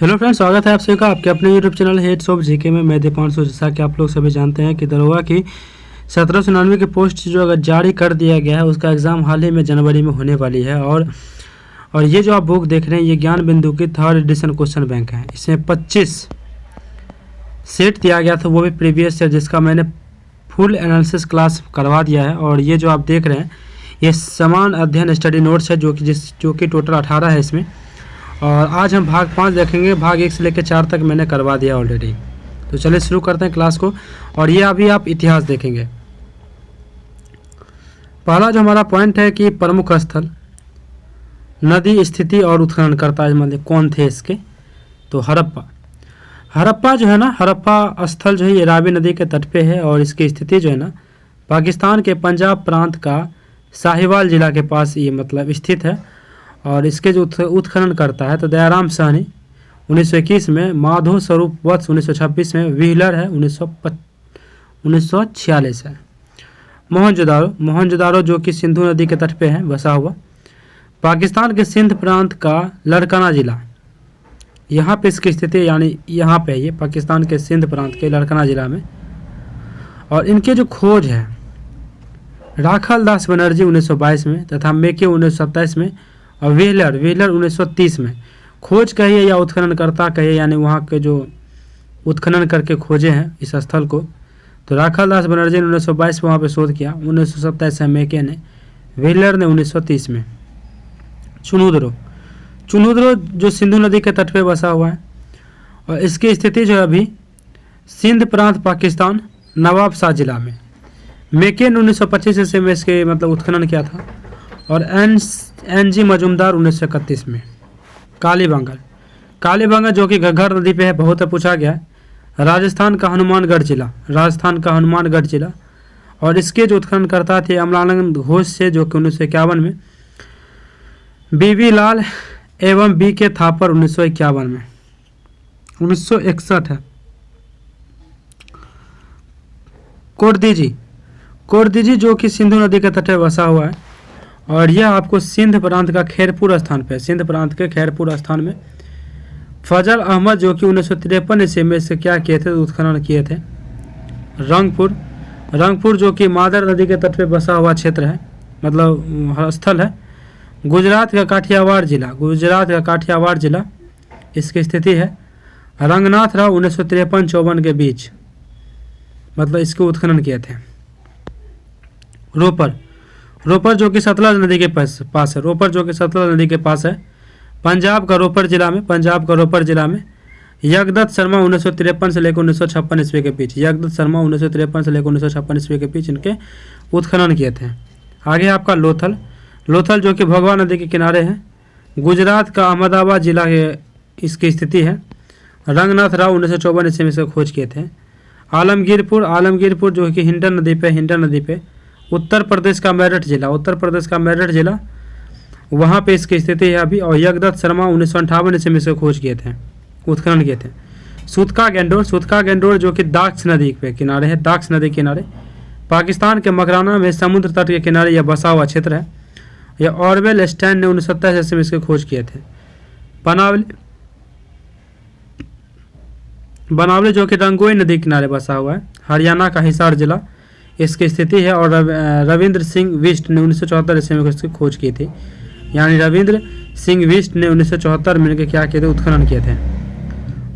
Hello friends, स्वागत है आप सभी का आपके अपने YouTube channel heads of GK में। मैं दीपांशु। जैसा कि आप लोग सभी जानते हैं कि दरोगा की 1799 की पोस्ट जो अगर जारी कर दिया गया है, उसका एग्ज़ाम हाल ही में जनवरी में होने वाली है। और ये जो आप बुक देख रहे हैं, ये ज्ञान बिंदु की 3rd एडिशन क्वेश्चन बैंक है। इसमें 25 सेट दिया गया था, वो भी प्रीवियस ईयर, जिसका मैंने फुल एनालिसिस क्लास करवा दिया है। और ये जो आप देख रहे हैं, ये समान अध्ययन स्टडी नोट्स है, जो कि टोटल 18 है इसमें। और आज हम भाग 5 देखेंगे। भाग 1 से लेकर 4 तक मैंने करवा दिया ऑलरेडी। तो चलिए शुरू करते हैं क्लास को। और ये अभी आप इतिहास देखेंगे। पहला जो हमारा पॉइंट है कि प्रमुख स्थल, नदी, स्थिति और उत्खननकर्ता मतलब कौन थे इसके। तो हड़प्पा जो है ना, हड़प्पा स्थल जो है ये रावी नदी के तट पे है। और इसकी स्थिति जो है ना, पाकिस्तान के पंजाब प्रांत का साहिवाल जिला के पास ये मतलब स्थित है। और इसके जो उत्खनन करता है तो दयाराम साहनी 1921 में, माधो स्वरूप वत्स 1926 में, व्हीलर है 1946 है। मोहनजोदारो जो कि सिंधु नदी के तट पे है बसा हुआ, पाकिस्तान के सिंध प्रांत का लड़काना जिला, यहाँ पे इसकी स्थिति यानी यहाँ पे ये पाकिस्तान के सिंध प्रांत के लड़काना जिला में। और इनके जो खोज है, राखल दास बनर्जी 1922 में तथा मेके 1927 में, और व्हीलर 1930 में। खोज कहिए या उत्खननकर्ता कहिए, यानी वहाँ के जो उत्खनन करके खोजे हैं इस स्थल को। तो राखल दास बनर्जी ने 1922 में वहाँ पे शोध किया, 1927 में मेके ने, व्हीलर ने 1930 में। चुनूदरो जो सिंधु नदी के तट पे बसा हुआ है। और इसकी स्थिति जो है अभी सिंध प्रांत पाकिस्तान, नवाब शाह जिला में। मेके ने 1925 ईस्वी में इसके मतलब उत्खनन किया था। और एन.जी. मजूमदार 1931 में। कालीबंगा जो कि घग्गर नदी पे है, बहुत पूछा गया है। राजस्थान का हनुमानगढ़ जिला। और इसके जो उत्खननकर्ता थे अमलानंद घोष से, जो कि 1951 में, बीबी लाल एवं बी के थापर 1951 में। 1961 है। कोरदीजी जो कि सिंधु नदी के तट पे बसा हुआ है। और यह आपको सिंध प्रांत का खैरपुर स्थान पे, सिंध प्रांत के खैरपुर स्थान में। फजल अहमद जो कि 1953 ईस्वी में से क्या किए थे, उत्खनन किए थे। रंगपुर जो कि मादर नदी के तट पे बसा हुआ क्षेत्र है, मतलब स्थल है। गुजरात का काठियावाड़ जिला इसकी स्थिति है। रंगनाथ राव 1953-54 के बीच मतलब इसके उत्खनन किए थे। रोपर जो कि सतलज नदी के पास है। पंजाब का रोपर जिला में। यगदत्त शर्मा 1953 से लेकर 1956 ईस्वी के बीच इनके उत्खनन किए थे। आगे आपका लोथल जो कि भगवा नदी के किनारे है। गुजरात का अहमदाबाद जिला इसकी स्थिति है। रंगनाथ राव 1954 ईस्वी में से खोज किए थे। आलमगीरपुर जो कि हिंडन नदी पे। उत्तर प्रदेश का मेरठ जिला, वहाँ पे इसकी स्थिति है अभी। और यगदत्त शर्मा 1958 ईस्वी में से खोज किए थे, उत्खनन किए थे। सूतका गेंडोर जो कि दाक्ष नदी किनारे पाकिस्तान के मकराना में समुद्र तट के किनारे यह बसा हुआ क्षेत्र है। यह ऑरवेल स्टैंड ने 1927 ईस्वी में इसके खोज किए थे। बनावली जो कि रंगोई नदी किनारे बसा हुआ है, हरियाणा का हिसार जिला इसकी स्थिति है। और रविंद्र सिंह बिष्ट ने 1974 ईस्वी में इसकी खोज की थी, यानी रविंद्र सिंह बिष्ट ने 1974 में इनके क्या किए थे, उत्खनन किए थे।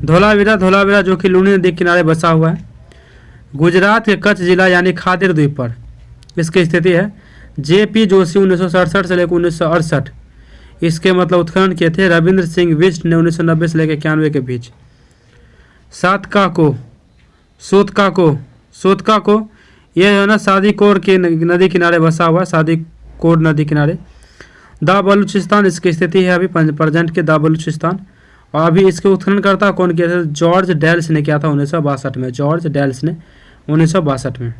धोलावीरा जो कि लूनी नदी किनारे बसा हुआ है, गुजरात के कच्छ जिला यानी खादिर द्वीप पर इसकी स्थिति है। जे.पी. जोशी 1967 से लेकर 1968 इसके मतलब उत्खनन किए थे। रविंद्र सिंह बिष्ट ने 1990 से लेकर 91 के बीच। सोतका को यह है ना सादीकोर के नदी किनारे बसा हुआ है, सादीकोर नदी किनारे। दा बलूचिस्तान इसकी स्थिति है अभी, प्रेजेंट के दा बलूचिस्तान। और अभी इसके उत्खननकर्ता कौन किया था, जॉर्ज डेल्स ने किया था 1962 में।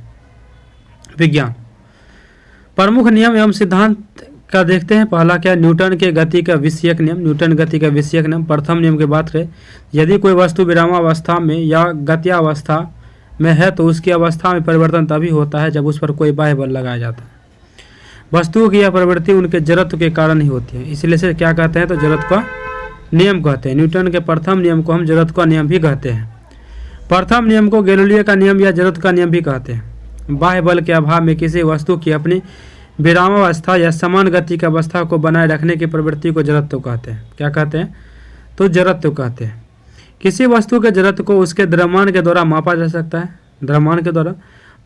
विज्ञान प्रमुख नियम एवं सिद्धांत का देखते हैं। पहला क्या, न्यूटन के गति का विषयक नियम। प्रथम नियम की बात करें, यदि कोई वस्तु विरामावस्था में या गत्यावस्था में है तो उसकी अवस्था में परिवर्तन तभी होता है जब उस पर कोई बाह्य बल लगाया जाता है। वस्तुओं की यह प्रवृत्ति उनके जड़त्व के कारण ही होती है, इसलिए से क्या कहते हैं, तो जड़त्व का नियम कहते हैं। न्यूटन के प्रथम नियम को हम जरूरत का नियम भी कहते हैं। प्रथम नियम को गैलीलियो का नियम या जरूरत का नियम भी कहते हैं। बाह्य बल के अभाव में किसी वस्तु की अपनी विरामावस्था या समान गति की अवस्था को बनाए रखने की प्रवृत्ति को जड़त्व कहते हैं। क्या कहते हैं? तो जड़त्व कहते हैं। किसी वस्तु के जड़त्व को उसके द्रव्यमान के द्वारा मापा जा सकता है। द्रव्यमान के द्वारा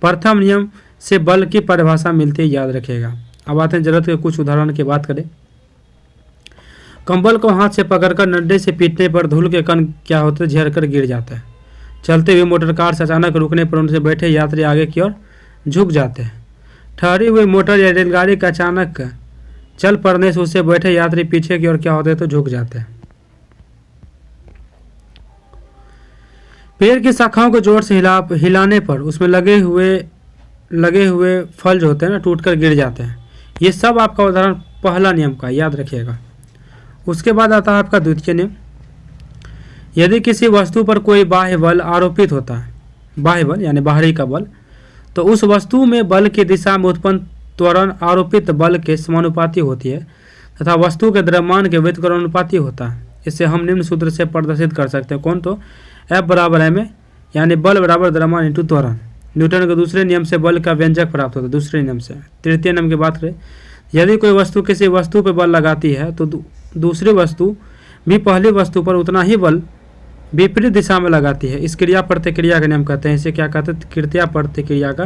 प्रथम नियम से बल की परिभाषा मिलती है, याद रखिएगा। अब आते हैं जड़त्व के कुछ उदाहरण की बात करें। कंबल को हाथ से पकड़कर नड्डे से पीटने पर धूल के कण क्या होते हैं? झड़कर गिर जाता है। चलते हुए मोटर कार से अचानक रुकने पर उनसे बैठे यात्री आगे की ओर झुक जाते हैं। ठहरी हुई मोटर या रेलगाड़ी का अचानक चल पड़ने से उससे बैठे यात्री पीछे की ओर क्या होते हैं? तो झुक जाते हैं। पेड़ की शाखाओं को जोर से हिलाने पर उसमें लगे हुए फल जो होते हैं ना, टूटकर गिर जाते हैं। ये सब आपका उदाहरण पहला नियम का, याद रखिएगा। उसके बाद आता है आपका द्वितीय नियम। यदि किसी वस्तु पर कोई बाह्य बल आरोपित होता है, बाह्य बल यानी बाहरी का बल, तो उस वस्तु में बल की दिशा में उत्पन्न त्वरण आरोपित बल के समानुपाती होती है तथा वस्तु के द्रव्यमान के व्युत्क्रमानुपाती होता है। इसे हम निम्न सूत्र से प्रदर्शित कर सकते हैं। कौन? तो F बराबर m, यानी बल बराबर द्रव्यमान इंटू त्वरण। न्यूटन के दूसरे नियम से बल का व्यंजक प्राप्त होता है, दूसरे नियम से। तृतीय नियम की बात करें, यदि कोई वस्तु किसी वस्तु पर बल लगाती है तो दूसरी वस्तु भी पहली वस्तु पर उतना ही बल विपरीत दिशा में लगाती है। इस क्रिया प्रतिक्रिया का नियम कहते हैं। इसे क्या कहते हैं? क्रिया प्रतिक्रिया का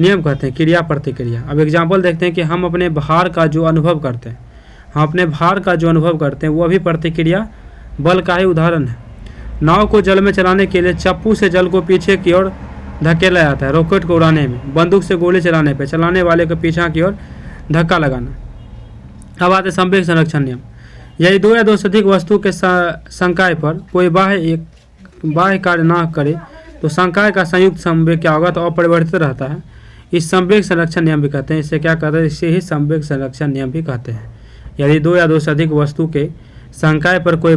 नियम कहते हैं, क्रिया प्रतिक्रिया। अब एग्जाम्पल देखते हैं कि हम अपने भार का जो अनुभव करते हैं, वो भी प्रतिक्रिया बल का ही उदाहरण है। नाव को जल में चलाने के लिए चप्पू से जल को पीछे की ओर धकेला जाता है। रॉकेट को उड़ाने में बंदूक से गोली चलाने पर चलाने वाले को पीछा की ओर धक्का लगाना। अब आते संवेग संरक्षण नियम। यदि दो या दो से अधिक वस्तु के संकाय पर कोई बाह्य कार्य न करे तो संकाय का संयुक्त संवेग क्या होगा? तो अपरिवर्तित रहता है। इस संवेग संरक्षण नियम भी कहते हैं। इसे क्या कहते हैं? इसे ही संवेग संरक्षण नियम भी कहते हैं। यदि दो या दो से अधिक वस्तु के संकाय पर कोई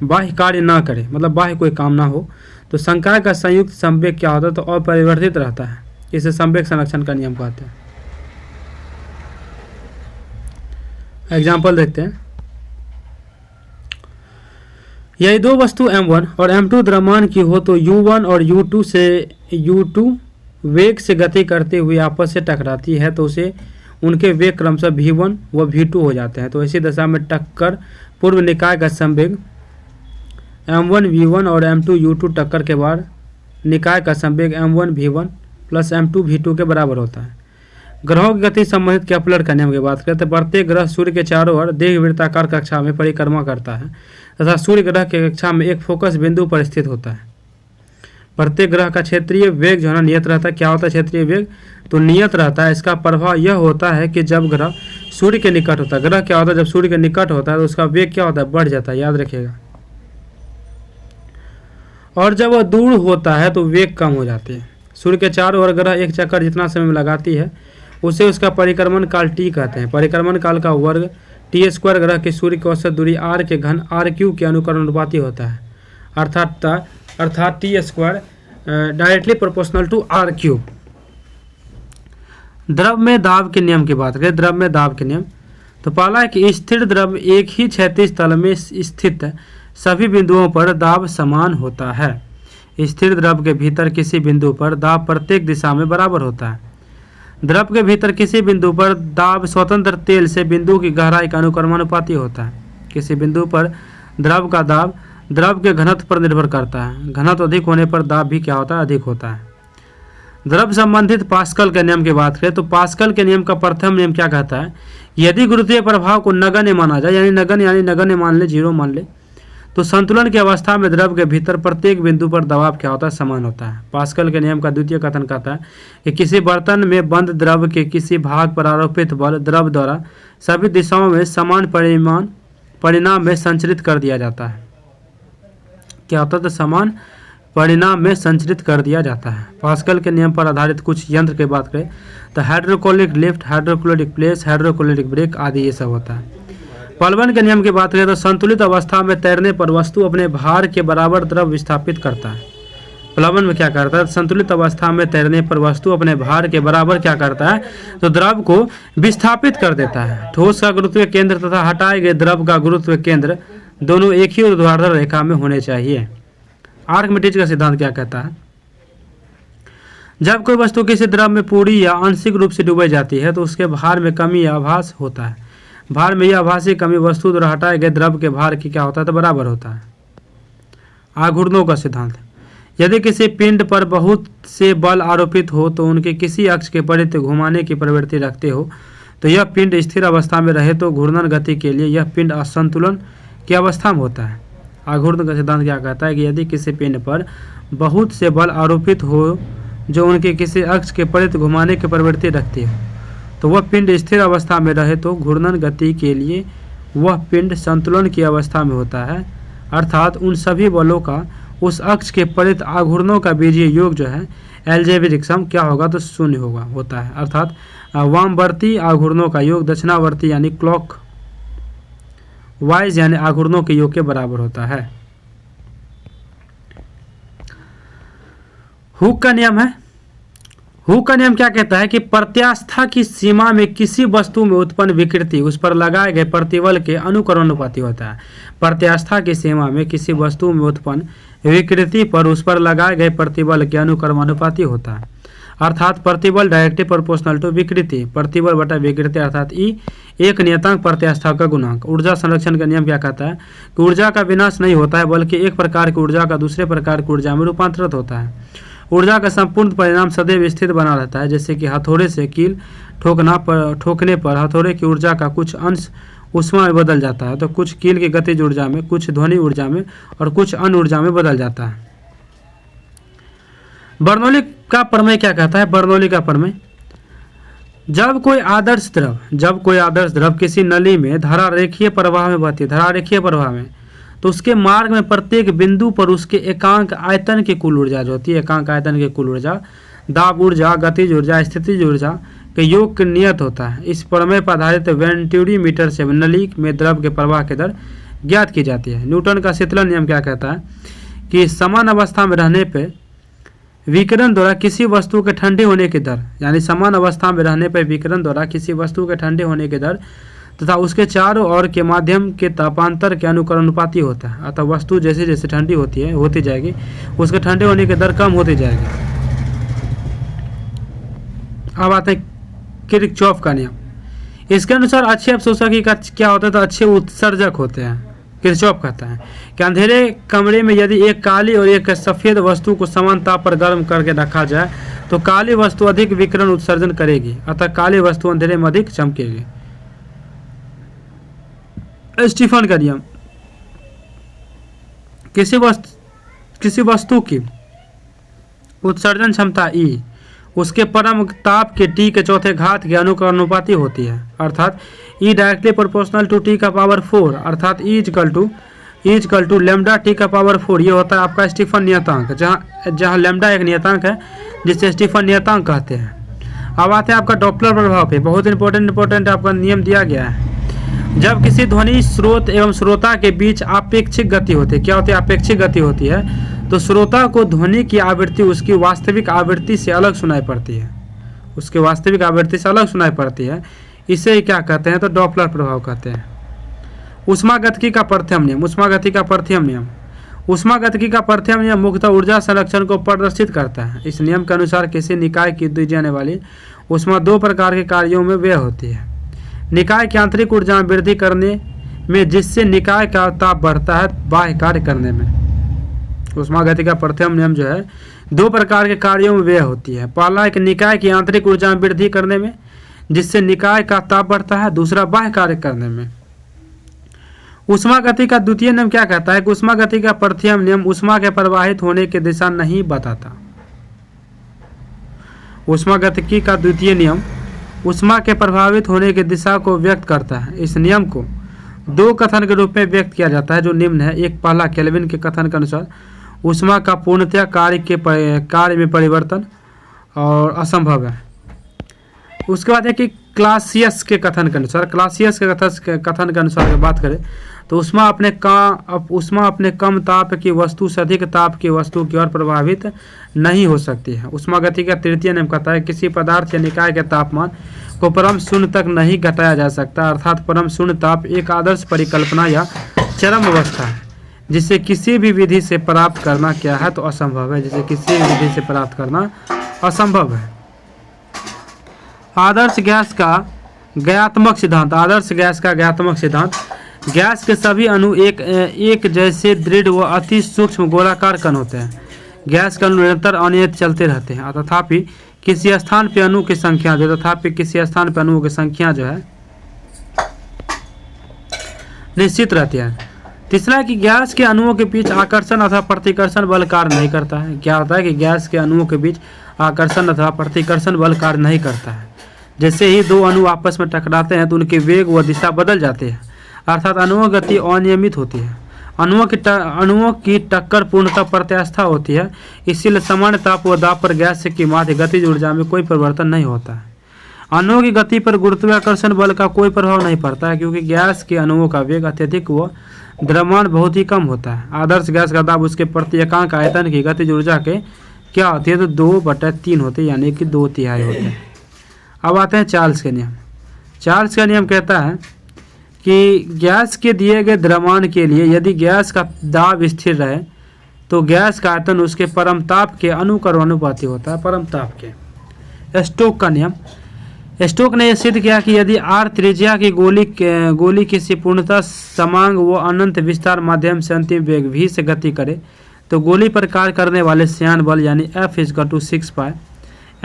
बाह्य कार्य ना करे, मतलब बाह्य कोई काम ना हो, तो संकाय का संयुक्त संवेग क्या होता है? तो अपरिवर्तित रहता है। इसे संवेग संरक्षण का नियम कहते हैं। एग्जाम्पल देखते हैं। यदि दो वस्तु m1 और m2 द्रव्यमान की हो तो u1 और u2 वेग से गति करते हुए आपस से टकराती है तो उसे उनके वेग क्रमशः v1 व v2 हो जाते हैं। तो इसी दशा में टक्कर पूर्व निकाय का संवेग m1 v1 और m2 u2 टक्कर के बाद निकाय का संवेग m1 v1 plus m2 v2 के बराबर होता है। ग्रहों की गति संबंधित केपलर का नियम की बात करें तो प्रत्येक ग्रह सूर्य के चारों ओर दीर्घवृत्ताकार कक्षा में परिक्रमा करता है तथा सूर्य ग्रह के कक्षा में एक फोकस बिंदु पर स्थित होता है। प्रत्येक ग्रह का क्षेत्रीय वेग जो है ना नियत रहता है। क्या होता है क्षेत्रीय वेग? तो नियत रहता है। इसका प्रभाव यह होता है कि जब ग्रह सूर्य के निकट होता है, ग्रह क्या होता है? जब सूर्य के निकट होता है तो उसका वेग क्या होता है? बढ़ जाता है, याद रखिएगा। और जब वह दूर होता है तो वेग कम हो जाते हैं। सूर्य के चारों ओर ग्रह एक चक्कर जितना समय में लगाती है उसे उसका परिक्रमण काल टी कहते हैं। परिक्रमण काल का वर्ग टी स्क्वायर ग्रह की सूर्य की औसत दूरी r के घन r³ के अनुकरणुपाती होता है, अर्थात T square directly proportional to r³। द्रव में दाब के नियम की बात करें। द्रव में दाब के नियम तो पहला है कि स्थिर द्रव एक ही क्षैतिज तल में स्थित सभी बिंदुओं पर दाब समान होता है। स्थिर द्रव के भीतर किसी बिंदु पर दाब प्रत्येक दिशा में बराबर होता है। द्रव के भीतर किसी बिंदु पर दाब स्वतंत्र तेल से बिंदु की गहराई का अनुक्रमानुपाती होता है। किसी बिंदु पर द्रव का दाब द्रव के घनत्व पर निर्भर करता है। घनत्व अधिक होने पर दाब भी क्या होता है? अधिक होता है। द्रव संबंधित पास्कल के नियम की बात करें तो पास्कल के नियम का प्रथम नियम क्या कहता है? यदि गुरुत्वीय प्रभाव को नगण्य माना जाए, यानी नगण्य मान ले, 0 मान ले, तो संतुलन की अवस्था में द्रव के भीतर प्रत्येक बिंदु पर दबाव क्या होता है? समान होता है। पास्कल के नियम का द्वितीय कथन कहता है कि किसी बर्तन में बंद द्रव के किसी भाग पर आरोपित बल द्रव द्वारा सभी दिशाओं में समान परिणाम में संचरित कर दिया जाता है। क्या होता है? तो समान परिणाम में संचरित कर दिया जाता है। पास्कल के नियम पर आधारित कुछ यंत्र की बात करें तो hydraulic lift, hydrochloric press, hydrochloric brake आदि ये सब होता है। प्लवन के नियम की बात करें तो संतुलित अवस्था में तैरने पर वस्तु अपने भार के बराबर द्रव विस्थापित करता है। प्लवन में क्या करता है, संतुलित अवस्था में तैरने पर वस्तु अपने भार के बराबर क्या करता है, तो द्रव को विस्थापित कर देता है। ठोस का गुरुत्व केंद्र तथा हटाए गए द्रव का गुरुत्व केंद्र दोनों एक ही ऊर्ध्वाधर रेखा में होने चाहिए। आर्किमिडीज का सिद्धांत क्या कहता है, जब कोई वस्तु किसी द्रव में पूरी या आंशिक रूप से डूबी जाती है तो उसके भार में कमी या आभास होता है। भार में यह आभासी कमी वस्तु द्वारा हटाए गए द्रव के भार की क्या होता है, तो बराबर होता है। आघूर्णों का सिद्धांत, यदि किसी पिंड पर बहुत से बल आरोपित हो तो उनके किसी अक्ष के परित घुमाने की प्रवृत्ति रखते हो तो यह पिंड स्थिर अवस्था में रहे तो घूर्णन गति के लिए यह पिंड असंतुलन की अवस्था में होता है। आघूर्ण का सिद्धांत क्या कहता है कि यदि किसी पिंड पर बहुत से बल आरोपित हो जो उनके किसी अक्ष के परित घुमाने की प्रवृत्ति रखती हो तो वह पिंड स्थिर अवस्था में रहे तो घूर्णन गति के लिए वह पिंड संतुलन की अवस्था में होता है। अर्थात उन सभी बलों का उस अक्ष के परित आघूर्णों का बीजीय योग जो है एल्जेब्रिक सम क्या होगा, तो शून्य होता है। अर्थात वामवर्ती आघूर्णों का योग दक्षिणावर्ती यानी क्लॉक वाइज यानी आघूर्णों के योग के बराबर होता है। हुक का नियम है। हुक का नियम क्या कहता है कि प्रत्यास्था की सीमा में किसी वस्तु में उत्पन्न विकृति उस पर लगाए गए प्रतिबल के अनुकरणानुपाती होता है। प्रत्यास्था की सीमा में किसी वस्तु में उत्पन्न विकृति पर उस पर लगाए गए प्रतिबल के अनुक्रमानुपाती होता है। अर्थात प्रतिबल डायरेक्टली प्रोपोर्शनल टू विकृति, प्रतिबल बटा विकृति अर्थात ई एक नियतांक प्रत्यास्था का गुणांक। ऊर्जा संरक्षण का नियम क्या कहता है कि ऊर्जा का विनाश नहीं होता है बल्कि एक प्रकार की ऊर्जा का दूसरे प्रकार की ऊर्जा में रूपांतरित होता है। ऊर्जा का संपूर्ण परिणाम सदैव स्थिर बना रहता है, जैसे कि हथौड़े से कील ठोकने पर हथौड़े की ऊर्जा का कुछ अंश ऊष्मा में बदल जाता है तो कुछ कील की गतिज ऊर्जा में, कुछ ध्वनि ऊर्जा में और कुछ अन्य ऊर्जा में बदल जाता है। बर्नौली का प्रमेय क्या कहता है, बर्नौली का प्रमेय, जब कोई आदर्श द्रव किसी नली में धारारेखीय प्रवाह में बहती है, धारारेखीय प्रवाह में, तो उसके मार्ग में प्रत्येक बिंदु पर उसके एकांक आयतन की कुल ऊर्जा जो होती है, एकांक आयतन की कुल ऊर्जा दाब ऊर्जा, गतिज ऊर्जा, स्थितिज ऊर्जा के योग नियत होता है। इस प्रमेय पर आधारित वेंटुरी मीटर से नली में द्रव के प्रवाह की दर ज्ञात की जाती है। न्यूटन का शीतलन नियम क्या कहता है कि समान अवस्था में रहने पर विकिरण द्वारा किसी वस्तु के ठंडे होने की दर, यानी समान अवस्था में रहने पर विकिरण द्वारा किसी वस्तु के ठंडे होने की दर तथा उसके चारों ओर के माध्यम के तापांतर के अनुकरणानुपाती होता है। अतः वस्तु जैसे जैसे ठंडी होती जाएगी उसके ठंडे होने की दर कम होती जाएगी। अब आते हैं किरचॉफ का नियम। इसके अनुसार अच्छे अवशोषक का क्या होता है, तो अच्छे उत्सर्जक होते हैं। किरचॉफ कहता है कि अंधेरे कमरे में यदि एक काली और एक सफ़ेद वस्तु को समान ताप पर गर्म करके रखा जाए तो काली वस्तु अधिक विकिरण उत्सर्जन करेगी, अतः काली वस्तु अंधेरे में अधिक चमकेगी। स्टीफन का नियम, किसी वस्तु की उत्सर्जन क्षमता E उसके परम ताप के T के चौथे घात के अनुकरणानुपाती होती है। अर्थात E directly proportional to T का पावर 4 अर्थात E equal to lambda T का पावर 4। ये होता है आपका स्टीफन नियतांक, जहाँ लैम्डा एक नियतांक है जिसे स्टीफन नियतांक कहते हैं। अब आते हैं आपका डॉपलर प्रभाव पे। बहुत इंपॉर्टेंट आपका नियम दिया गया है। जब किसी ध्वनि स्रोत एवं श्रोता के बीच आपेक्षिक गति होती है, क्या होती है, आपेक्षिक गति होती है, तो श्रोता को ध्वनि की आवृत्ति उसकी वास्तविक आवृत्ति से अलग सुनाई पड़ती है, उसके वास्तविक आवृत्ति से अलग सुनाई पड़ती है। इसे क्या कहते हैं, तो डॉपलर प्रभाव कहते हैं। ऊष्मागतिकी का प्रथम नियम, ऊष्मागतिकी का प्रथम नियम मुख्यतः ऊर्जा संरक्षण को प्रदर्शित करता है। इस नियम के अनुसार किसी निकाय की दी जाने वाली ऊष्मा दो प्रकार के कार्यों में व्यय होती है। निकाय की आंतरिक ऊर्जा में वृद्धि करने में, जिससे निकाय का ताप बढ़ता है, बाह्य कार्य करने में। ऊष्मागतिकी का प्रथम नियम जो है दो प्रकार के कार्यों में व्यय होती है। पहला एक निकाय की आंतरिक ऊर्जा में वृद्धि करने में, जिससे निकाय का ताप बढ़ता है, दूसरा बाह्य कार्य करने में। ऊष्मागतिकी का द्वितीय नियम क्या कहता है कि ऊष्मागतिकी का प्रथम नियम ऊष्मा के प्रवाहित होने की दिशा नहीं बताता। ऊष्मागतिकी का द्वितीय नियम ऊष्मा के प्रभावित होने की दिशा को व्यक्त करता है। इस नियम को दो कथन के रूप में व्यक्त किया जाता है जो निम्न है। एक, पहला केल्विन के कथन के अनुसार ऊष्मा का पूर्णतया कार्य में परिवर्तन और असंभव है। उसके बाद है कि क्लासियस के कथन के अनुसार, कथन के अनुसार अगर बात करें तो उष्मा अपने कम ताप की वस्तु से अधिक ताप की वस्तु की ओर प्रभावित नहीं हो सकती है। उष्मागति का तृतीय नियम कहता है किसी पदार्थ या निकाय के तापमान को परम शून्य तक नहीं घटाया जा सकता, अर्थात परम शून्य ताप एक आदर्श परिकल्पना या चरम अवस्था है जिसे किसी भी विधि से प्राप्त करना क्या है तो असंभव है, जिसे किसी भी विधि से प्राप्त करना असंभव है। आदर्श गैस का ज्ञात्मक सिद्धांत, आदर्श गैस का ज्ञात्मक सिद्धांत, गैस के सभी अणु एक जैसे दृढ़ व अति सूक्ष्म गोलाकार कण होते हैं। गैस के अणु निरंतर अनियत चलते रहते हैं, तथापि किसी स्थान पर अणु की संख्या अणुओं की संख्या जो है निश्चित रहती है। तीसरा है कि गैस के अणुओं के बीच आकर्षण अथवा प्रतिकर्षण बल कार्य नहीं करता है। क्या होता है कि गैस के अणुओं के बीच आकर्षण अथवा प्रतिकर्षण बल कार्य नहीं करता है। जैसे ही दो अणु आपस में टकराते हैं तो उनके वेग व दिशा बदल जाते हैं, अर्थात अणुओं की गति अनियमित होती है। अणुओं की टक्कर पूर्णतः प्रत्यास्था होती है, इसीलिए सामान्य ताप व दाब पर गैस की माध्य गतिज ऊर्जा में कोई परिवर्तन नहीं होता है। अणुओं की गति पर गुरुत्वाकर्षण बल का कोई प्रभाव नहीं पड़ता है, क्योंकि गैस के अणुओं का वेग अत्यधिक व द्रव्यमान बहुत ही कम होता है। आदर्श गैस का दाब उसके प्रति एकांक आयतन की गतिज ऊर्जा के क्या होती है तो 2/3 होते हैं, यानी कि 2/3 होते हैं। अब आते हैं चार्ल्स के नियम। चार्ल्स का नियम कहता है कि गैस के दिए गए द्रव्यमान के लिए यदि गैस का दाब स्थिर रहे तो गैस का आयतन उसके परमताप के अनुकर्मानुपाती होता है, परमताप के। स्टोक का नियम, स्टोक ने यह सिद्ध किया कि यदि आर त्रिज्या की गोली किसी पूर्णतः समांग व अनंत विस्तार माध्यम से अंतिम वेग v से गति करे तो गोली पर कार्य करने वाले श्यान बल यानी F = 6π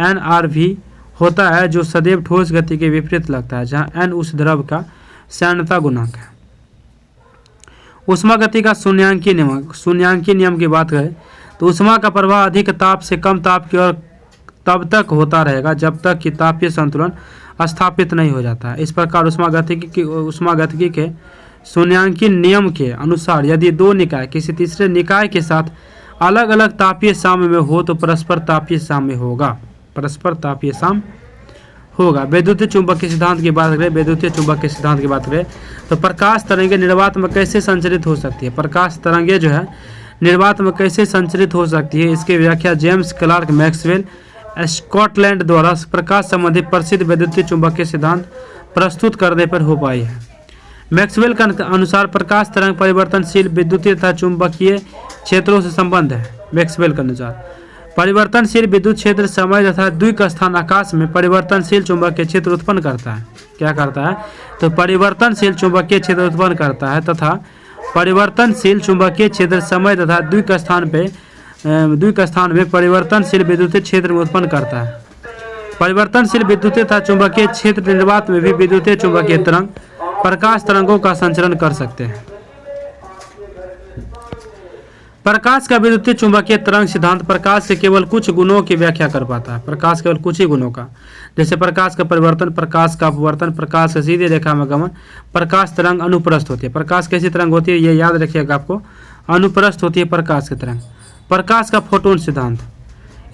nRV होता है, जो सदैव ठोस गति के विपरीत लगता है, जहां n उस द्रव का श्यानता गुणांक है। उष्मा गति का शून्यांकी नियम की बात करें तो उष्मा का प्रवाह अधिक ताप से कम ताप की ओर तब तक होता रहेगा जब तक कि तापीय संतुलन स्थापित नहीं हो जाता है। इस प्रकार उष्मागतिकी के शून्यांकी नियम के अनुसार यदि दो निकाय किसी तीसरे निकाय के साथ अलग अलग तापीय साम्य में हो तो परस्पर तापीय साम्य होगा। वैद्युतीय चुंबकीय सिद्धांत की बात करें तो प्रकाश तरंगें निर्वात में कैसे संचरित हो सकती है। प्रकाश तरंगें जो है निर्वात में कैसे संचरित हो सकती है, इसकी व्याख्या जेम्स क्लार्क मैक्सवेल स्कॉटलैंड द्वारा प्रकाश संबंधी प्रसिद्ध वैद्युतीय चुंबकीय सिद्धांत प्रस्तुत करने पर हो पाई है। मैक्सवेल के अनुसार प्रकाश तरंग परिवर्तनशील विद्युतीय तथा चुंबकीय क्षेत्रों से संबंध है। मैक्सवेल के अनुसार परिवर्तनशील विद्युत क्षेत्र समय तथा द्विक स्थान आकाश में परिवर्तनशील चुंबकीय क्षेत्र उत्पन्न करता है। क्या करता है तो परिवर्तनशील चुंबकीय क्षेत्र उत्पन्न करता है तथा परिवर्तनशील चुंबकीय क्षेत्र समय तथा द्विक स्थान में परिवर्तनशील विद्युतीय क्षेत्र में उत्पन्न करता है। परिवर्तनशील विद्युतीय तथा चुंबकीय क्षेत्र निर्वात में भी विद्युतीय चुंबकीय तरंग प्रकाश तरंगों का संचरण कर सकते हैं। प्रकाश का विद्युतीय चुंबकीय तरंग सिद्धांत प्रकाश के केवल कुछ गुणों की व्याख्या कर पाता है। प्रकाश केवल कुछ ही गुणों का, जैसे प्रकाश का परिवर्तन, प्रकाश का अपवर्तन, प्रकाश का सीधी रेखा में गमन, प्रकाश तरंग अनुप्रस्थ होती है। प्रकाश कैसी तरंग होती है ये याद रखिएगा आपको, अनुप्रस्थ होती है प्रकाश की तरंग। प्रकाश का फोटोन सिद्धांत,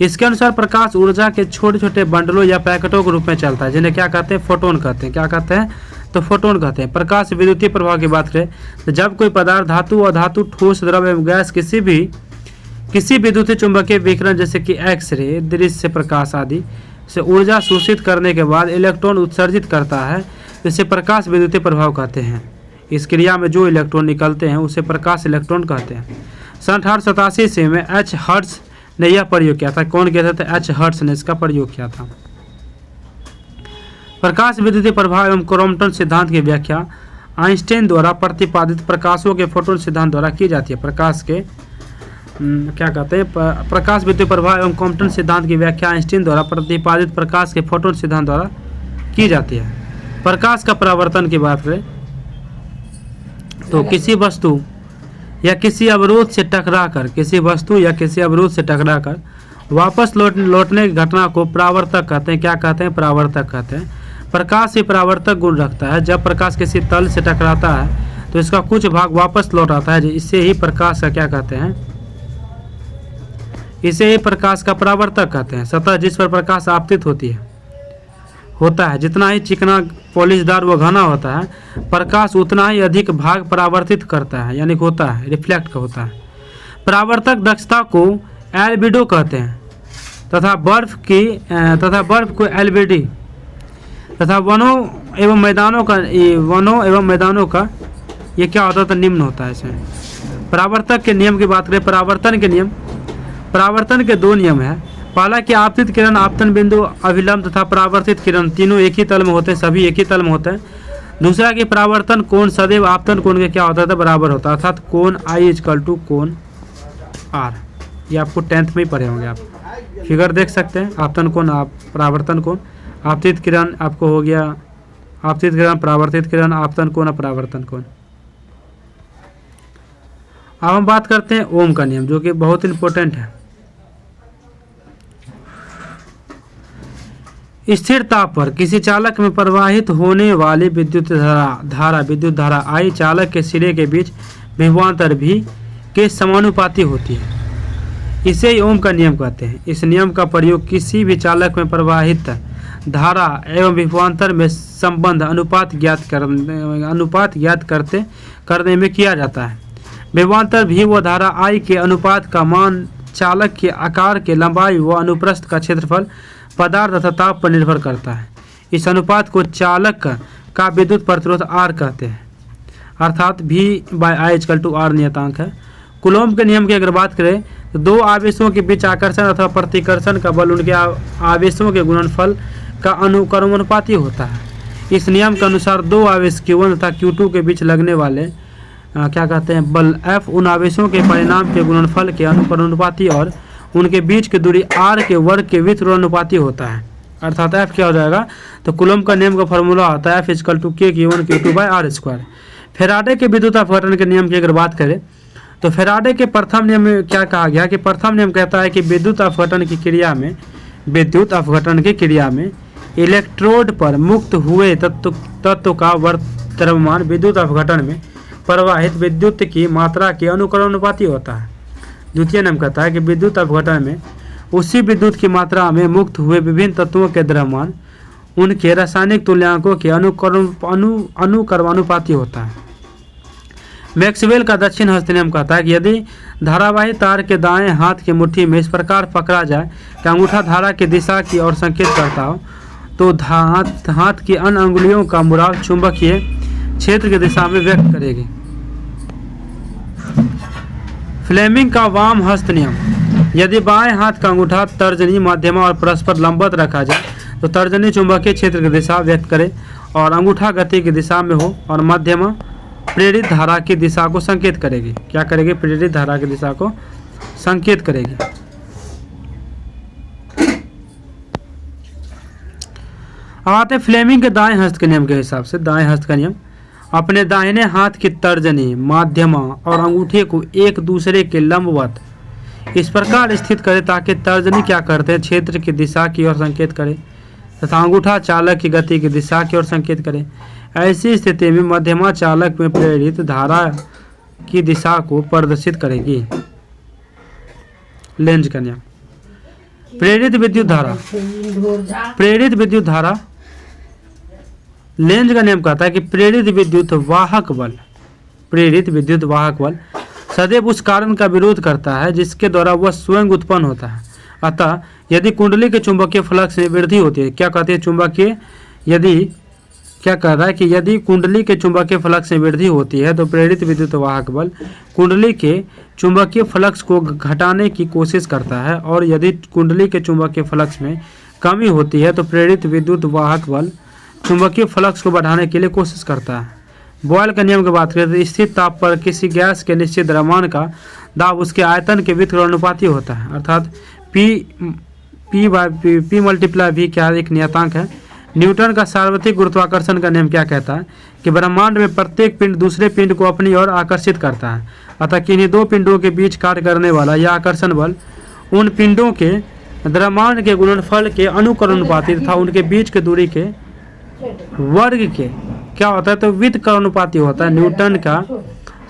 इसके अनुसार प्रकाश ऊर्जा के छोटे छोटे बंडलों या पैकेटों के रूप में चलता है, जिन्हें क्या कहते हैं फोटोन कहते हैं। क्या कहते हैं तो फोटोन कहते हैं। प्रकाश विद्युतीय प्रभाव की बात करें तो जब कोई पदार्थ धातु, अधातु, ठोस, द्रव एवं गैस किसी विद्युतीय चुंबकीय विकिरण जैसे कि एक्सरे, दृश्य प्रकाश आदि से ऊर्जा शोषित करने के बाद इलेक्ट्रॉन उत्सर्जित करता है, इसे प्रकाश विद्युतीय प्रभाव कहते हैं। इस क्रिया में जो इलेक्ट्रॉन निकलते हैं उसे प्रकाश इलेक्ट्रॉन कहते हैं। सन 1887 ईस्वी में H. हर्ट्ज ने यह प्रयोग किया था। कौन कहते थे? H. हर्ट्ज ने इसका प्रयोग किया था। प्रकाश विद्युतीय प्रभाव एवं क्रॉम्पटन सिद्धांत की व्याख्या आइंस्टाइन द्वारा प्रतिपादित प्रकाशों के फोटोन सिद्धांत द्वारा की जाती है। प्रकाश के क्या कहते हैं प्रकाश विद्युतीय प्रभाव एवं क्रॉम्पटन सिद्धांत की व्याख्या आइंस्टाइन द्वारा प्रतिपादित प्रकाश के फोटोन सिद्धांत द्वारा की जाती है। प्रकाश का परावर्तन की बात करें तो किसी वस्तु या किसी अवरोध से टकराकर वापस लौटने की घटना को परावर्तक कहते हैं। क्या कहते हैं? परावर्तक कहते हैं। प्रकाश ही परावर्तक गुण रखता है। जब प्रकाश किसी तल से टकराता है तो इसका कुछ भाग वापस लौट आता है, इसे ही प्रकाश का क्या कहते हैं? इसे ही प्रकाश का परावर्तक कहते हैं। सतह जिस पर प्रकाश आपतित होता है, जितना ही चिकना पॉलिशदार व घना होता है, प्रकाश उतना ही अधिक भाग परावर्तित करता है, यानी कि होता है, रिफ्लेक्ट का होता है। परावर्तक दक्षता को एल्बिडो कहते हैं तथा बर्फ को एल्बिडी तथा वनों एवं मैदानों का ये क्या होता है तो निम्न होता है इसमें। परावर्तक के नियम की बात करें, परावर्तन के दो नियम है। पहला कि आपतित किरण आपतन बिंदु अभिलंब तथा परावर्तित किरण तीनों एक ही तल में होते हैं, सभी एक ही तल में होते हैं। दूसरा कि परावर्तन कोण सदैव आपतन कोण के क्या होता था बराबर होता है, अर्थात कोण I इक्वल टू कोण R। ये आपको 10th में ही पढ़े होंगे, आप फिगर देख सकते हैं। आपतन कोण, आप परावर्तन कोण, आपतित किरण आपको हो गया आपतित किरण, परावर्तित किरण, आपतन कोण, परावर्तन कोण। अब हम बात करते हैं ओम का नियम, जो कि बहुत इंपॉर्टेंट है। स्थिर ताप पर किसी चालक में प्रवाहित होने वाली विद्युत धारा I चालक के सिरे के बीच विभवांतर V के समानुपाती होती है। इसे ही ओम का नियम कहते हैं। इस नियम का प्रयोग किसी भी चालक में प्रवाहित धारा एवं विभवांतर में संबंध अनुपात ज्ञात करने में किया जाता है। विभवांतर V व धारा I के अनुपात का मान चालक के आकार के लंबाई व अनुप्रस्थ का क्षेत्रफल, पदार्थ तथा ताप पर निर्भर करता है। इस अनुपात को चालक का विद्युत प्रतिरोध R कहते हैं, अर्थात V/I इक्वल टू R नियतांक है। कूलॉम के नियम की अगर बात करें तो दो आवेशों के बीच आकर्षण अथवा प्रतिकर्षण का बल उनके आवेशों के गुणनफल का अनुक्रमानुपाती होता है। इस नियम के अनुसार दो आवेश Q1 तथा Q2 के बीच लगने वाले क्या कहते हैं बल F उन आवेशों के परिणाम के गुणनफल के अनुपाती और उनके बीच की दूरी R के वर्ग के व्युत्क्रमानुपाती होता है, अर्थात F क्या हो जाएगा तो कूलॉम का नियम का फॉर्मूला होता है F equal to K Q1 Q2 by R square. Faraday के विद्युत अपघटन के नियम की अगर बात करें तो फेराडे के प्रथम नियम में क्या कहा गया कि प्रथम नियम कहता है कि विद्युत अपघटन की क्रिया में इलेक्ट्रोड पर मुक्त हुए तत्व का द्रव्यमान विद्युत अपघटन में प्रवाहित विद्युत की मात्रा के अनुक्रमानुपाती होता है। द्वितीय नियम कहता है कि विद्युत अपघटन में उसी विद्युत की मात्रा में मुक्त हुए विभिन्न तत्वों के द्रव्यमान उनके रासायनिक तुल्यांकों के अनुक्रमानुपाती होता है। मैक्सवेल का दक्षिण हस्त नियम कहता है कि यदि धारावाही तार के दाएं हाथ की मुट्ठी में इस प्रकार पकड़ा जाए कि अंगूठा धारा की दिशा की ओर संकेत करता हो तो हाथ की अन्य अंगुलियों का मुड़ाव चुंबकीय क्षेत्र की दिशा में व्यक्त करेगी। फ्लेमिंग का वाम हस्त नियम, यदि बाएं हाथ का अंगूठा तर्जनी, मध्यमा और परस्पर लंबवत रखा जाए तो तर्जनी चुंबकीय क्षेत्र की दिशा व्यक्त करे और अंगूठा गति की दिशा में हो और मध्यमा प्रेरित धारा की दिशा को संकेत करेगी। क्या करेगी? प्रेरित धारा की दिशा को संकेत करेगी। अब आते हैं फ्लेमिंग के दाएं हस्त के नियम के हिसाब से। दाएं हस्त का नियम, अपने दाहिने हाथ की तर्जनी, माध्यमा और अंगूठे को एक दूसरे के लंबवत इस प्रकार स्थित करें ताकि तर्जनी क्या करते हैं क्षेत्र की दिशा की ओर संकेत करे तथा अंगूठा चालक की गति की दिशा की ओर संकेत करे। ऐसी स्थिति में मध्यमा चालक में प्रेरित धारा की दिशा को प्रदर्शित करेगी। लेंज का नियम, प्रेरित विद्युत धारा लेंज का नियम कहता है कि प्रेरित विद्युत वाहक बल सदैव उस कारण का विरोध करता है जिसके द्वारा वह स्वयं उत्पन्न होता है। अतः यदि कुंडली के चुंबकीय फ्लक्स में वृद्धि होती है, क्या कहते हैं चुंबकीय, क्या कहता है कि यदि कुंडली के चुंबकीय फ्लक्स में वृद्धि होती है तो प्रेरित विद्युत वाहक बल कुंडली के चुंबकीय फ्लक्स को घटाने की कोशिश करता है और यदि कुंडली के चुंबकीय फ्लक्स में कमी होती है तो प्रेरित विद्युत वाहक बल चुंबकीय फ्लक्स को बढ़ाने के लिए कोशिश करता है। बॉयल का नियम की बात करें तो स्थिर ताप पर किसी गैस के निश्चित द्रव्यमान का दाब उसके आयतन के व्युत्क्रमानुपाती होता है, अर्थात P मल्टीप्लाई V क्या एक नियतांक है। न्यूटन का सार्वत्रिक गुरुत्वाकर्षण का नियम क्या कहता है कि ब्रह्मांड में प्रत्येक पिंड दूसरे पिंड को अपनी ओर आकर्षित करता है, अतः किन्हीं दो पिंडों के बीच कार्य करने वाला यह आकर्षण बल उन पिंडों के द्रव्यमान के गुणनफल के अनुक्रमानुपाती तथा उनके बीच के दूरी के वर्ग के क्या होता है तो व्युत्क्रमानुपाती होता है। न्यूटन का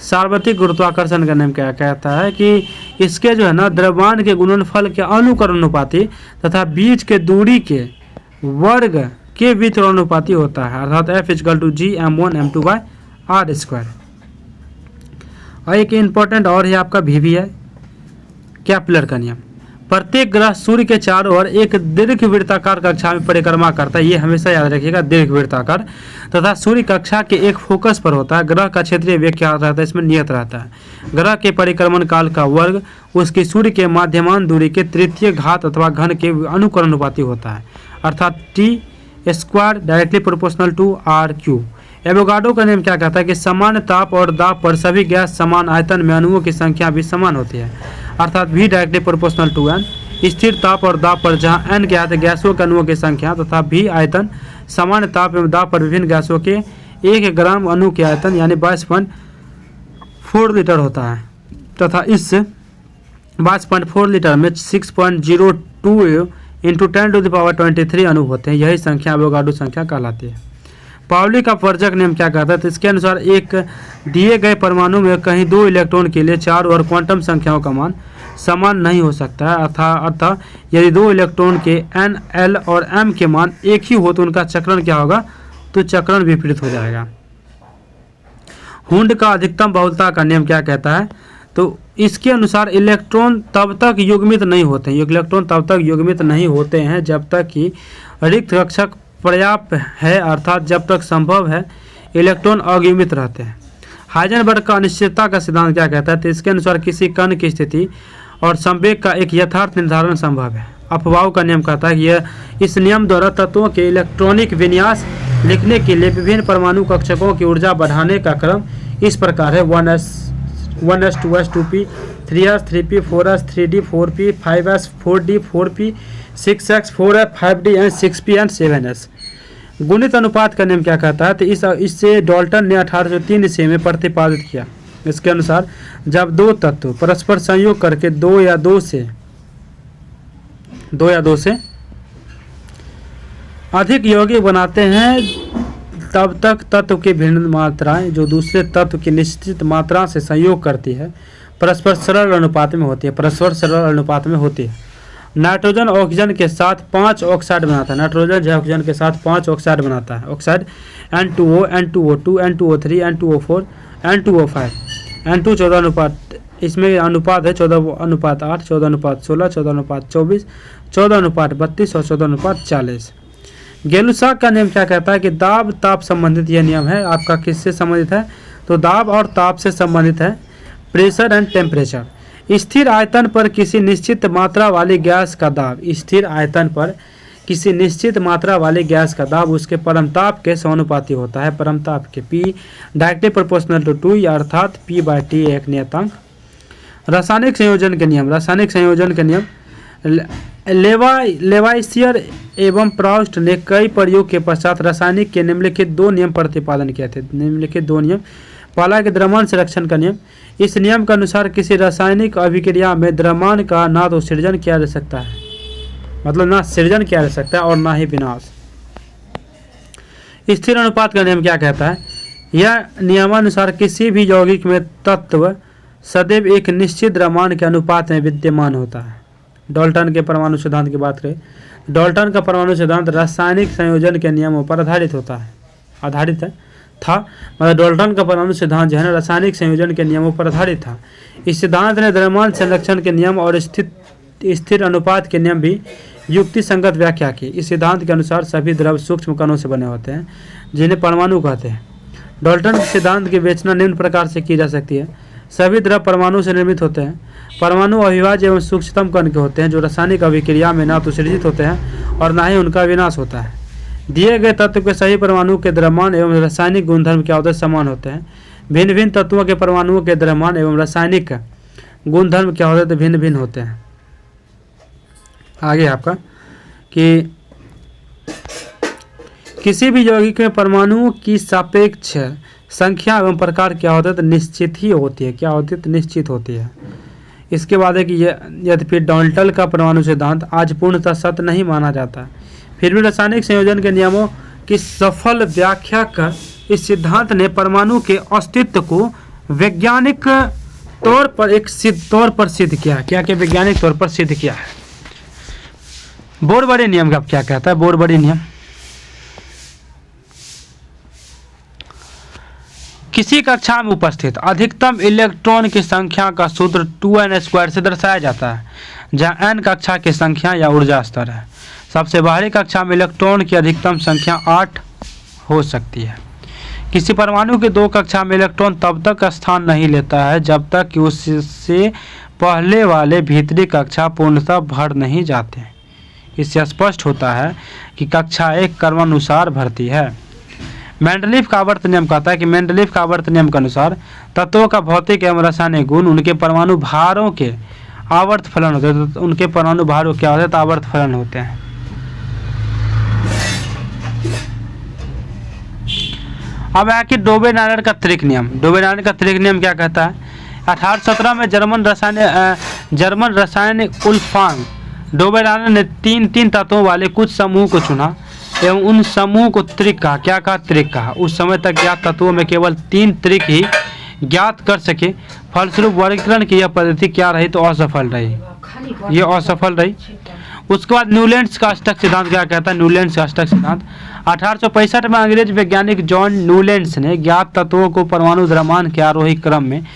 सार्वत्रिक गुरुत्वाकर्षण का नियम क्या कहता है कि इसके जो है ना द्रव्यमान के गुणनफल के अनुक्रमानुपाती तथा बीच के दूरी के वर्ग के व्युत्क्रमानुपाती होता है, अर्थात F=G(m1m2/r²). और एक इम्पोर्टेंट और है आपका भी है, केपलर का नियम। प्रत्येक ग्रह सूर्य के चारों ओर एक दीर्घवृत्ताकार कक्षा में परिक्रमा करता है, ये हमेशा याद रखिएगा, दीर्घवृत्ताकार, तथा सूर्य कक्षा के एक फोकस पर होता है। ग्रह का क्षेत्रीय वेग क्या रहता है, इसमें नियत रहता है। ग्रह के परिक्रमण काल का वर्ग उसकी सूर्य के माध्यमान दूरी के तृतीय घात अथवा घन के अनुक्रमानुपाती होता है, अर्थात T² directly proportional to R3। Avogadro का नियम क्या कहता है कि समान ताप और दाब पर सभी गैस समान आयतन में अणुओं की संख्या भी समान होती है, अर्थात V directly proportional to N। स्थिर ताप और दाब पर जहां N ज्ञात है गैसों के अणुओं की संख्या तथा V आयतन सामान्य ताप एवं दाब पर विभिन्न गैसों के 1 ग्राम अणु के आयतन यानी 22.4 लीटर होता है, तथा इस 22.4 लीटर में 6.02 इंटू 10⁻23 अणु होते हैं। यही संख्या एवोगाड्रो संख्या कहलाती है। पाउली का वर्जक नियम क्या कहता है, तो इसके अनुसार एक दिए गए परमाणु में कहीं 2 इलेक्ट्रॉन के लिए चारों ओर क्वांटम संख्याओं का मान समान नहीं हो सकता है, अर्थात यदि 2 इलेक्ट्रॉन के N, L और M के मान एक ही हो तो उनका चक्रण क्या होगा, तो चक्रण विपरीत हो जाएगा। हुंड का अधिकतम बहुलता का नियम क्या कहता है, तो इसके अनुसार इलेक्ट्रॉन तब तक युग्मित नहीं होते हैं, इलेक्ट्रॉन तब तक युग्मित नहीं होते हैं जब तक कि रिक्त कक्षक पर्याप्त है, अर्थात जब तक संभव है इलेक्ट्रॉन अयुग्मित रहते हैं। हाइजेनबर्ग का अनिश्चितता का सिद्धांत क्या कहता है, तो इसके अनुसार किसी कण की स्थिति और संवेग का एक यथार्थ निर्धारण संभव है। अफवाह का नियम कहता है कि यह इस नियम द्वारा तत्वों के इलेक्ट्रॉनिक विन्यास लिखने के लिए विभिन्न परमाणु कक्षकों की ऊर्जा बढ़ाने का क्रम इस प्रकार है: 1s 2s 2p 3s 3p 4s 3d 4p 5s 4d 4p 6x 4f 5d and 6p and 7s। गुणित अनुपात का नियम क्या कहता है, तो इससे डाल्टन ने 1803 ईस्वी में प्रतिपादित किया। इसके अनुसार जब 2 तत्व परस्पर संयोग करके 2 या 2 से अधिक यौगिक बनाते हैं तब तक तत्व की भिन्न मात्राएं जो दूसरे तत्व की निश्चित मात्रा से संयोग करती है परस्पर सरल अनुपात में होती है। नाइट्रोजन ऑक्सीजन के साथ 5 ऑक्साइड बनाता है, नाइट्रोजन जो ऑक्सीजन के साथ 5 ऑक्साइड बनाता है। Oxide N2O, N2O2, N2O3, N2O4, N2O5, N2 14 अनुपात, इसमें अनुपात है 14:8, 14:16, 14:24, 14:32 और 14:40। गेलुसाक का नियम क्या कहता है कि दाब ताप संबंधित यह नियम है, आपका किससे संबंधित है, तो दाब और ताप से संबंधित है, प्रेशर एंड टेम्परेचर। स्थिर आयतन पर किसी निश्चित मात्रा वाली गैस का दाब, स्थिर आयतन पर किसी निश्चित मात्रा वाली गैस का दाब उसके परमताप के समानुपाती होता है, परमताप के। P डायरेक्टली प्रोपोर्शनल टू 2 या अर्थात P/T एक नियतांक। रासायनिक संयोजन के नियम लेवाइसियर एवं प्राउस्ट ने कई प्रयोग के पश्चात रासायनिक के निम्नलिखित 2 नियम प्रतिपादन किए थे। निम्नलिखित 2 नियम, पहला कि द्रव्यमान संरक्षण का नियम। इस नियम के अनुसार किसी रासायनिक अभिक्रिया में द्रव्यमान का ना तो सृजन किया जा सकता है, मतलब ना सृजन किया जा सकता है और ना ही विनाश। स्थिर अनुपात का नियम क्या कहता है, यह नियमानुसार किसी भी यौगिक में तत्व सदैव एक निश्चित द्रव्यमान के अनुपात में विद्यमान होता है। डाल्टन के परमाणु सिद्धांत की बात करें, डाल्टन का परमाणु सिद्धांत रासायनिक संयोजन के नियमों पर आधारित था। मतलब डाल्टन का परमाणु सिद्धांत जो है ना रासायनिक संयोजन के नियमों पर आधारित था। इस सिद्धांत ने द्रव्यमान संरक्षण के नियम और स्थिर अनुपात के नियम भी युक्ति संगत व्याख्या की। इस सिद्धांत के अनुसार सभी द्रव सूक्ष्म कणों से बने होते हैं जिन्हें परमाणु कहते हैं। डाल्टन के सिद्धांत की विवेचना निम्न प्रकार से की जा सकती है: सभी द्रव परमाणु से निर्मित होते हैं। परमाणु अविभाज्य एवं सूक्ष्मतम कण के होते हैं जो रासायनिक अभिक्रिया में ना तो सृजित होते हैं और ना ही उनका विनाश होता है। दिए गए तत्व के सही परमाणु के द्रव्यमान एवं रासायनिक गुणधर्म के आवश्यक समान होते हैं। भिन्न भिन्न तत्वों के परमाणुओं के द्रव्यमान एवं रासायनिक गुणधर्म क्या होते हैं, भिन्न भिन्न होते हैं। आगे आपका कि किसी भी यौगिक में परमाणुओं की सापेक्ष संख्या एवं प्रकार क्या होता है, तो निश्चित ही होती है। क्या होती है, तो निश्चित होती है। इसके बाद है कि यद्यपि डाल्टन का परमाणु सिद्धांत आज पूर्णतः सत्य नहीं माना जाता, फिर भी रासायनिक संयोजन के नियमों की सफल व्याख्या कर इस सिद्धांत ने परमाणु के अस्तित्व को वैज्ञानिक तौर पर सिद्ध किया। क्या क्या वैज्ञानिक तौर पर सिद्ध किया है। बोरबड़ी नियम का क्या कहता है, बोरबड़ी नियम किसी कक्षा में उपस्थित अधिकतम इलेक्ट्रॉन की संख्या का सूत्र 2n² से दर्शाया जाता है, जहाँ n कक्षा की संख्या या ऊर्जा स्तर है। सबसे बाहरी कक्षा में इलेक्ट्रॉन की अधिकतम संख्या 8 हो सकती है। किसी परमाणु के 2 कक्षा में इलेक्ट्रॉन तब तक स्थान नहीं लेता है जब तक कि उससे पहले वाले भीतरी कक्षा पूर्णतः भर नहीं जाते। इससे स्पष्ट होता है कि कक्षा एक क्रमानुसार भरती है। मेंडलीफ का आवर्त नियम कहता है कि मेंडलीफ का आवर्त नियम के अनुसार तत्वों का भौतिक एवं रासायनिक गुण उनके परमाणु भारों के आवर्त फलन होते हैं। तो उनके परमाणु भारों क्या होते हैं? तो आवर्त फलन होते हैं। अब है कि डोबे-नायलर का त्रिक नियम। डोबे-नायलर का त्रिक नियम क्या कहता है? 1817 में जर्मन रसायनिक उल्फांग डोबे-नायलर ने 3 तत्वों वाले कुछ समूह को चुना एवं उन समूह को त्रिक कहा। क्या कहा? त्रिक कहा। उस समय तक ज्ञात तत्वों में केवल 3 त्रिक ही ज्ञात कर सके। फलस्वरूप वर्गीकरण की यह पद्धति क्या रही? तो असफल रही। ये असफल रही। उसके बाद न्यूलैंड्स का अष्टक सिद्धांत क्या कहता है? न्यूलैंड्स का अष्टक सिद्धांत 1865 में अंग्रेज वैज्ञानिक जॉन न्यूलैंड्स ने ज्ञात तत्वों को परमाणु द्रव्यमान के आरोही क्रम में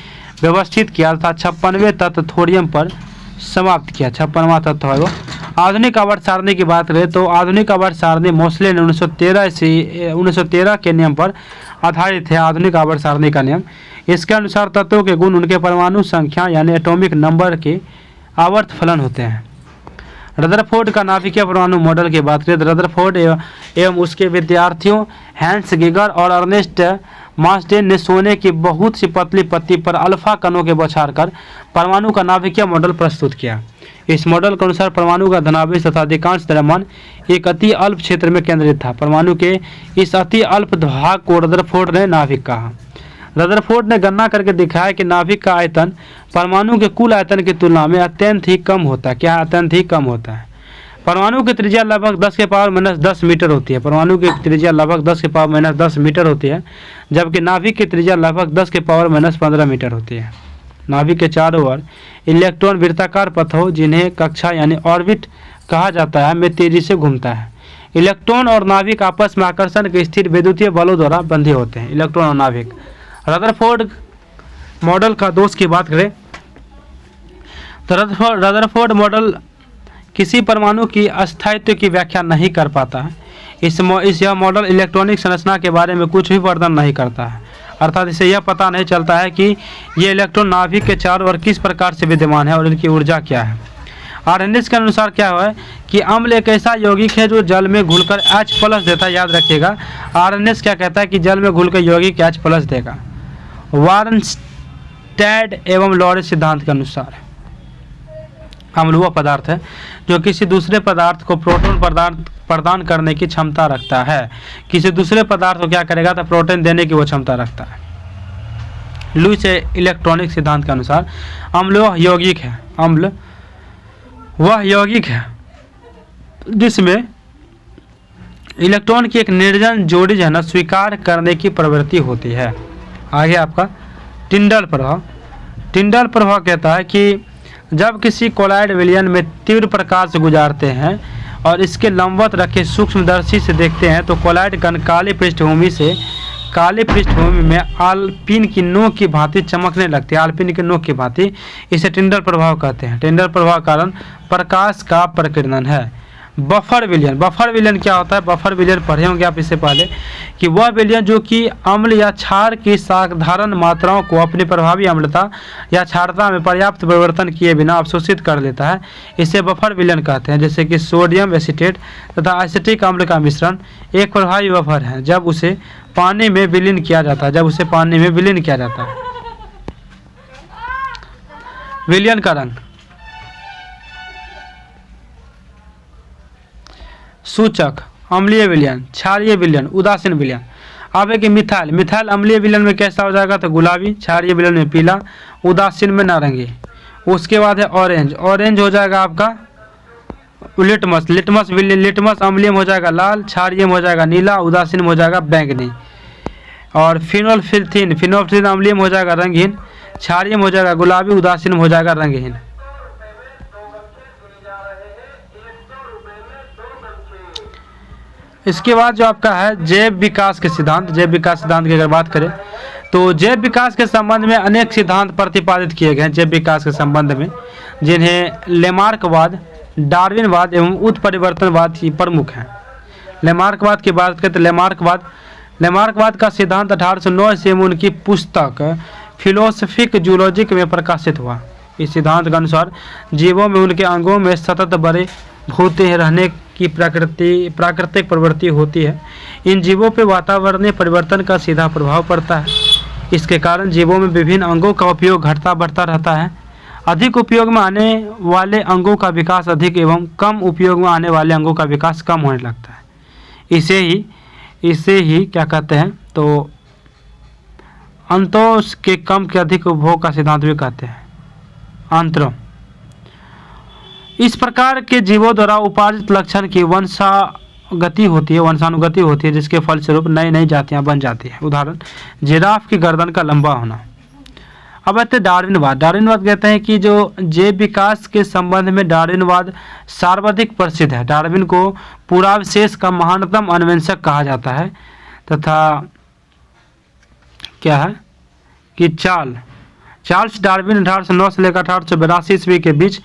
व्यवस्थित किया तथा 56वें तत्व थोरियम पर समाप्त किया। 56वां तत्व है वो। आधुनिक आवर्त सारणी की बात करें तो आधुनिक आवर्त सारणी मोस्ले ने 1913 के नियम पर आधारित है। आधुनिक आवर्त सारणी का नियम, इसके अनुसार तत्वों के गुण उनके परमाणु संख्या यानी एटॉमिक नंबर के आवर्त फलन होते हैं। रदरफोर्ड का नाभिकीय परमाणु मॉडल की बात करें तो रदरफोर्ड एवं उसके विद्यार्थियों हैंस गीगर और अर्नेस्ट मार्स्डेन ने सोने की बहुत सी पतली पत्ती पर अल्फा कणों के बौछार कर परमाणु का नाभिकीय मॉडल प्रस्तुत किया। इस मॉडल के अनुसार परमाणु का धनावेश तथा अधिकांश द्रव्यमान एक अति अल्प क्षेत्र में केंद्रित था। परमाणु के इस अति अल्प भाग को रदरफोर्ड ने नाभिक कहा। रदरफोर्ड ने गणना करके दिखाया कि नाभिक का आयतन परमाणु के कुल आयतन की तुलना में अत्यंत ही कम होता है। क्या? अत्यंत ही कम होता है। परमाणु की त्रिज्या लगभग 10⁻⁻10 मीटर होती है। परमाणु की त्रिज्या लगभग 10⁻⁻10 मीटर होती है, जबकि नाभिक की त्रिज्या लगभग 10⁻⁻15 मीटर होती है। नाभिक के चारों ओर इलेक्ट्रॉन वृत्ताकार पथों, जिन्हें कक्षा यानी ऑर्बिट कहा जाता है, में तेजी से घूमता है। इलेक्ट्रॉन और नाभिक आपस में आकर्षण के स्थिर विद्युतीय बलों द्वारा बंधे होते हैं। इलेक्ट्रॉन और नाभिक। रदरफोर्ड मॉडल का दोष की बात करें तो रदरफोर्ड मॉडल किसी परमाणु की अस्थायित्व की व्याख्या नहीं कर पाता है। यह मॉडल इलेक्ट्रॉनिक संरचना के बारे में कुछ भी वर्णन नहीं करता है। अर्थात इसे यह पता नहीं चलता है कि ये इलेक्ट्रॉन नाभिक के चारों ओर किस प्रकार से विद्यमान है और इनकी ऊर्जा क्या है। आर्हेनिस के अनुसार क्या है कि अम्ल एक ऐसा यौगिक है जो जल में घुलकर H+ देता है। याद रखिएगा, आर्हेनिस क्या कहता है कि जल में घुलकर यौगिक H+ देगा। वार्नस्टेड एवं लॉरेंस सिद्धांत के अनुसार अम्ल वह पदार्थ है जो किसी दूसरे पदार्थ को प्रोटॉन प्रदान करने की क्षमता रखता है। किसी दूसरे पदार्थ को क्या करेगा? तो प्रोटॉन देने की वो क्षमता रखता है। लुईस इलेक्ट्रॉनिक सिद्धांत के अनुसार अम्ल वह यौगिक है। अम्ल वह यौगिक है जिसमें इलेक्ट्रॉन की एक निर्जन जोड़ी जो है ना स्वीकार करने की प्रवृत्ति होती है। आगे आपका टिंडल प्रभाव। टिंडल प्रभाव कहता है कि जब किसी कोलॉइड विलयन में तीव्र प्रकाश गुजारते हैं और इसके लंबवत रखे सूक्ष्मदर्शी से देखते हैं तो कोलॉइड कण काली पृष्ठभूमि में आल्पिन की नोक की भांति चमकने लगती है। आल्पिन की नोक की भांति। इसे टिंडल प्रभाव कहते हैं। टिंडल प्रभाव के कारण प्रकाश का प्रकीर्णन है। बफर विलयन। बफर विलयन क्या होता है? बफर विलयन पढ़े होंगे आप इससे पहले कि वह विलयन जो कि अम्ल या क्षार की साधारण मात्राओं को अपनी प्रभावी अम्लता या क्षारता में पर्याप्त परिवर्तन किए बिना अवशोषित कर लेता है, इसे बफर विलयन कहते हैं। जैसे कि सोडियम एसीटेट तथा एसिटिक अम्ल का मिश्रण एक प्रभावी बफर है जब उसे पानी में विलीन किया जाता है। विलयन का रंग। सूचक अम्लीय विलयन, क्षारीय विलयन, उदासीन विलयन। अब है कि मिथाइल अम्लीय विलयन में कैसा हो जाएगा? तो गुलाबी। क्षारीय विलयन में पीला, उदासीन में नारंगी। उसके बाद है ऑरेंज हो जाएगा आपका लिटमस अम्लीय में हो जाएगा लाल, क्षारीय में हो जाएगा नीला, उदासीन में हो जाएगा बैंगनी। और फिनोल्फिथीन अम्लीय में हो जाएगा रंगहीन, क्षारीय में हो जाएगा गुलाबी, उदासीन में हो जाएगा रंगहीन। इसके बाद जो आपका है जैव विकास के सिद्धांत की अगर बात करें तो जैव विकास के संबंध में अनेक सिद्धांत प्रतिपादित किए गए हैं जैव विकास के संबंध में, जिन्हें लेमार्कवाद, डार्विनवाद एवं उत्परिवर्तनवाद ही प्रमुख हैं। लेमार्कवाद की बात करें तो लेमार्कवाद का सिद्धांत 1809 ईस्वी में उनकी पुस्तक फिलोसफिक जूलॉजिक में प्रकाशित हुआ। इस सिद्धांत के अनुसार जीवों में उनके अंगों में सतत बड़े होते रहने की प्राकृतिक प्रवृत्ति होती है। इन जीवों पर वातावरणीय परिवर्तन का सीधा प्रभाव पड़ता है। इसके कारण जीवों में विभिन्न अंगों का उपयोग घटता बढ़ता रहता है। अधिक उपयोग में आने वाले अंगों का विकास अधिक एवं कम उपयोग में आने वाले अंगों का विकास कम होने लगता है। इसे ही क्या कहते हैं, तो अंतों के कम के अधिक उपभोग का सिद्धांत भी कहते हैं, अंतरों। इस प्रकार के जीवों द्वारा उपार्जित लक्षण की वंशानुगति होती है, जिसके फलस्वरूप नई नई जातियां बन जाती है। उदाहरण, जिराफ की गर्दन का लंबा होना। अब आते डार्विनवाद कहते हैं कि जो जैव विकास के संबंध में डार्विनवाद सर्वाधिक प्रसिद्ध है। डार्विन को पूर्वावशेष का महानतम अन्वेषक कहा जाता है तथा क्या है कि चार्ल्स डार्विन 1809 से लेकर 1882 ईस्वी के बीच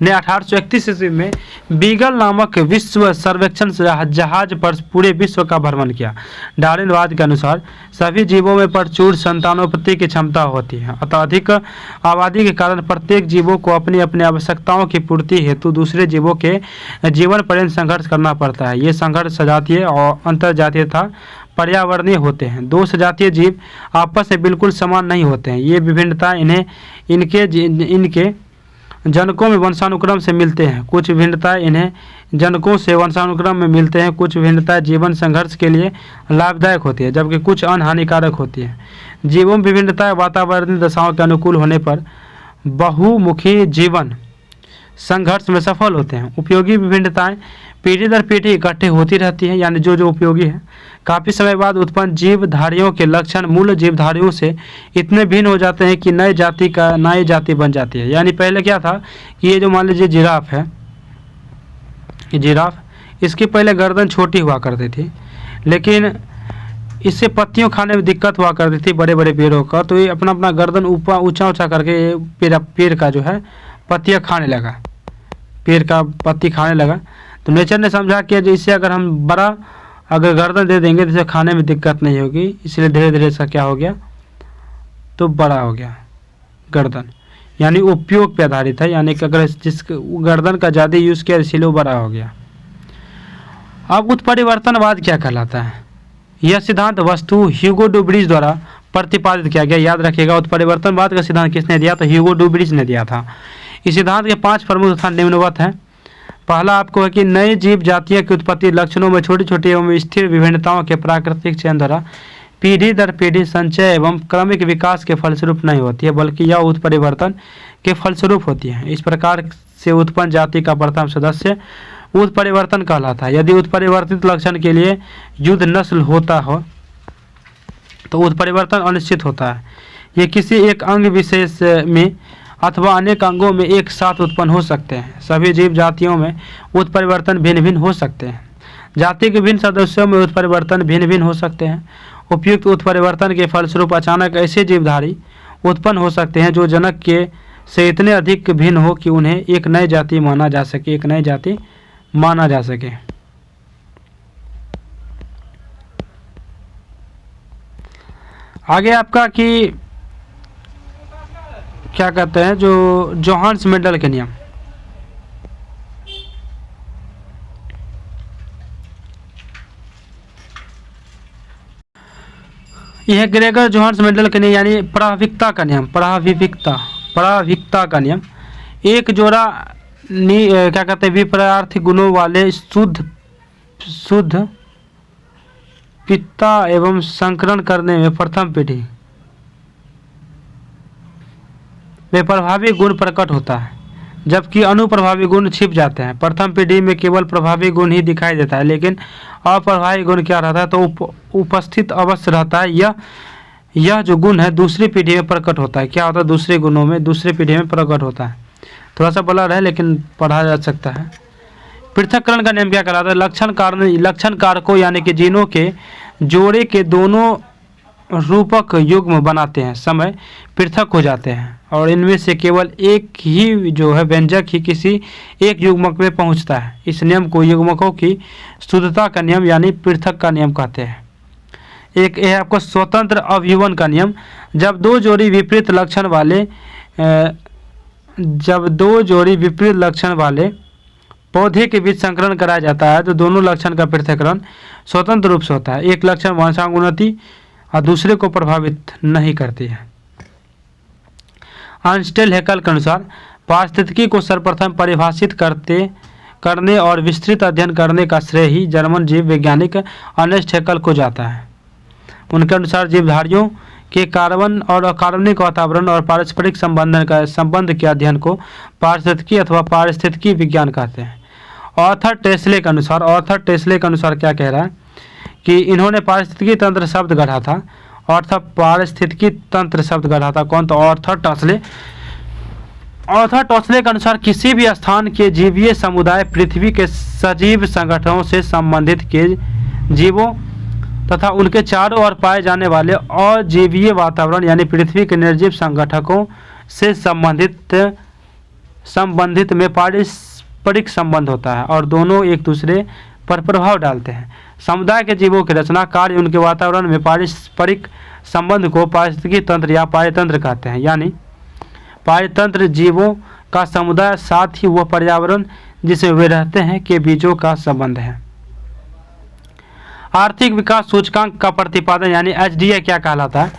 ने 1831 ईस्वी में बीगल नामक विश्व सर्वेक्षण जहाज पर पूरे विश्व का भ्रमण किया। डार्विनवाद के अनुसार सभी जीवों में प्रचुर संतानोत्पत्ति की क्षमता होती है, अतः अधिक आबादी के कारण प्रत्येक जीवों को अपनी अपनी आवश्यकताओं की पूर्ति हेतु दूसरे जीवों के जीवन पर्यंत संघर्ष करना पड़ता है। ये संघर्ष सजातीय और अंतर्जातीय तथा पर्यावरणीय होते हैं। दो सजातीय जीव आपस में बिल्कुल समान नहीं होते हैं। ये विभिन्नता इनके जनकों में वंशानुक्रम से मिलते हैं। कुछ विभिन्नताएं इन्हें जनकों से वंशानुक्रम में मिलते हैं। कुछ विभिन्नताएं जीवन संघर्ष के लिए लाभदायक होती है, जबकि कुछ अन्य हानिकारक होती है। जीवों में विभिन्नताएं वातावरणीय दशाओं के अनुकूल होने पर बहुमुखी जीवन संघर्ष में सफल होते हैं। उपयोगी विभिन्नताएं पीढ़ी दर पीढ़ी इकट्ठे होती रहती हैं, यानी जो उपयोगी है। काफ़ी समय बाद उत्पन्न जीवधारियों के लक्षण मूल जीवधारियों से इतने भिन्न हो जाते हैं कि नई जाति बन जाती है। यानी पहले क्या था कि ये जो मान लीजिए जिराफ है, ये जिराफ, इसकी पहले गर्दन छोटी हुआ करती थी, लेकिन इससे पत्तियों खाने में दिक्कत हुआ करती थी बड़े बड़े पेड़ों का, तो ये अपना अपना गर्दन ऊंचा करके पेड़ का जो है पत्तियाँ खाने लगा, पेड़ का पत्ती खाने लगा। तो नेचर ने समझा कि इससे अगर हम बड़ा गर्दन दे देंगे तो इसे खाने में दिक्कत नहीं होगी, इसलिए धीरे धीरे इसका क्या हो गया, तो बड़ा हो गया गर्दन, यानी उपयोग पे आधारित है। यानी कि अगर जिस गर्दन का ज़्यादा यूज़ किया इसलिए वो बड़ा हो गया। अब उत्परिवर्तनवाद क्या कहलाता है? यह सिद्धांत वस्तु ह्यूगो डुब्रिज द्वारा प्रतिपादित किया गया। याद रखिएगा, उत्परिवर्तनवाद का सिद्धांत किसने दिया? तो ह्यूगो डुब्रिज ने दिया था। इस सिद्धांत के 5 प्रमुख तथा निम्नवत हैं। पहला आपको है कि नई जीव जातियों की उत्पत्ति लक्षणों में छोटी छोटी एवं स्थिर विभिन्नताओं के प्राकृतिक चयन द्वारा पीढ़ी दर पीढ़ी संचय एवं क्रमिक विकास के फलस्वरूप नहीं होती है, बल्कि यह उत्परिवर्तन के फलस्वरूप होती है। इस प्रकार से उत्पन्न जाति का प्रथम सदस्य उत्परिवर्तन कहलाता है। यदि उत्परिवर्तित लक्षण के लिए युद्ध नस्ल होता हो तो उत्परिवर्तन अनिश्चित होता है। ये किसी एक अंग विशेष में अथवा अनेक अंगों में एक साथ उत्पन्न हो सकते हैं। सभी जीव जातियों में उत्परिवर्तन भिन्न भिन्न हो सकते हैं। जाति के भिन्न सदस्यों में उत्परिवर्तन भिन्न भिन्न हो सकते हैं। उपयुक्त उत्परिवर्तन के फलस्वरूप अचानक ऐसे जीवधारी उत्पन्न हो सकते हैं जो जनक के से इतने अधिक भिन्न हो कि उन्हें एक नई जाति माना जा सके। आगे आपका कि क्या कहते हैं, जो जोहान्स मेंडल के नियम। यह ग्रेगर जोहान्स मेंडल के नियम यानी प्राविकता का नियम। एक जोड़ा क्या कहते हैं विपरीत गुणों वाले शुद्ध पिता एवं संकरण करने में प्रथम पीढ़ी में प्रभावी गुण प्रकट होता है, जबकि अनुप्रभावी गुण छिप जाते हैं। प्रथम पीढ़ी में केवल प्रभावी गुण ही दिखाई देता है, लेकिन अप्रभावी गुण क्या रहता है, तो उपस्थित अवश्य रहता है। यह जो गुण है दूसरी पीढ़ी में प्रकट होता है। क्या होता है? दूसरी पीढ़ी में प्रकट होता है। थोड़ा सा ब्लर है लेकिन पढ़ा जा सकता है। पृथक्करण का नियम क्या कहलाता है? लक्षण कारकों यानी कि जीनों के जोड़े के दोनों रूपक युग्म बनाते हैं समय पृथक हो जाते हैं और इनमें से केवल एक ही जो है व्यंजक ही किसी एक युग्मक में पहुंचता है। इस नियम को युग्मकों की शुद्धता का नियम यानी पृथक का नियम कहते हैं। एक है आपको स्वतंत्र अवयुवन का नियम। जब दो जोड़ी विपरीत लक्षण वाले पौधे के बीच संकरण कराया जाता है तो दोनों लक्षण का पृथक्करण स्वतंत्र रूप से होता है। एक लक्षण वंशानुगति और दूसरे को प्रभावित नहीं करती है। अर्नस्ट हैकेल के अनुसार पारिस्थितिकी को सर्वप्रथम परिभाषित करने और विस्तृत अध्ययन करने का श्रेय ही जर्मन जीव वैज्ञानिक अर्नस्ट हैकेल को जाता है। उनके अनुसार जीवधारियों के कार्बन और अकार्बनिक वातावरण और पारस्परिक संबंध के अध्ययन को पारिस्थितिकी अथवा पारिस्थितिकी विज्ञान कहते हैं। ऑर्थर टेस्ले के अनुसार क्या कह रहा है कि इन्होंने पारिस्थितिकी तंत्र शब्द गढ़ा था। पारिस्थितिकी तंत्र शब्द गढ़ा था कौन? तो ऑर्थर टॉसले के अनुसार किसी भी स्थान के जीवीय समुदाय पृथ्वी के सजीव संगठनों से संबंधित के जीवों तथा उनके चारों ओर पाए जाने वाले अजीवीय वातावरण यानी पृथ्वी के निर्जीव संगठकों से संबंधित में पारस्परिक संबंध होता है और दोनों एक दूसरे पर प्रभाव डालते हैं। समुदाय के जीवों की रचना कार्य उनके वातावरण में पारस्परिक संबंध को पारिस्थितिकी तंत्र या पारितंत्र कहते हैं। यानी पारितंत्र जीवों का समुदाय साथ ही वह पर्यावरण जिसमें वे रहते हैं के बीचों का संबंध है। आर्थिक विकास सूचकांक का प्रतिपादन यानी एचडीआई क्या कहलाता है?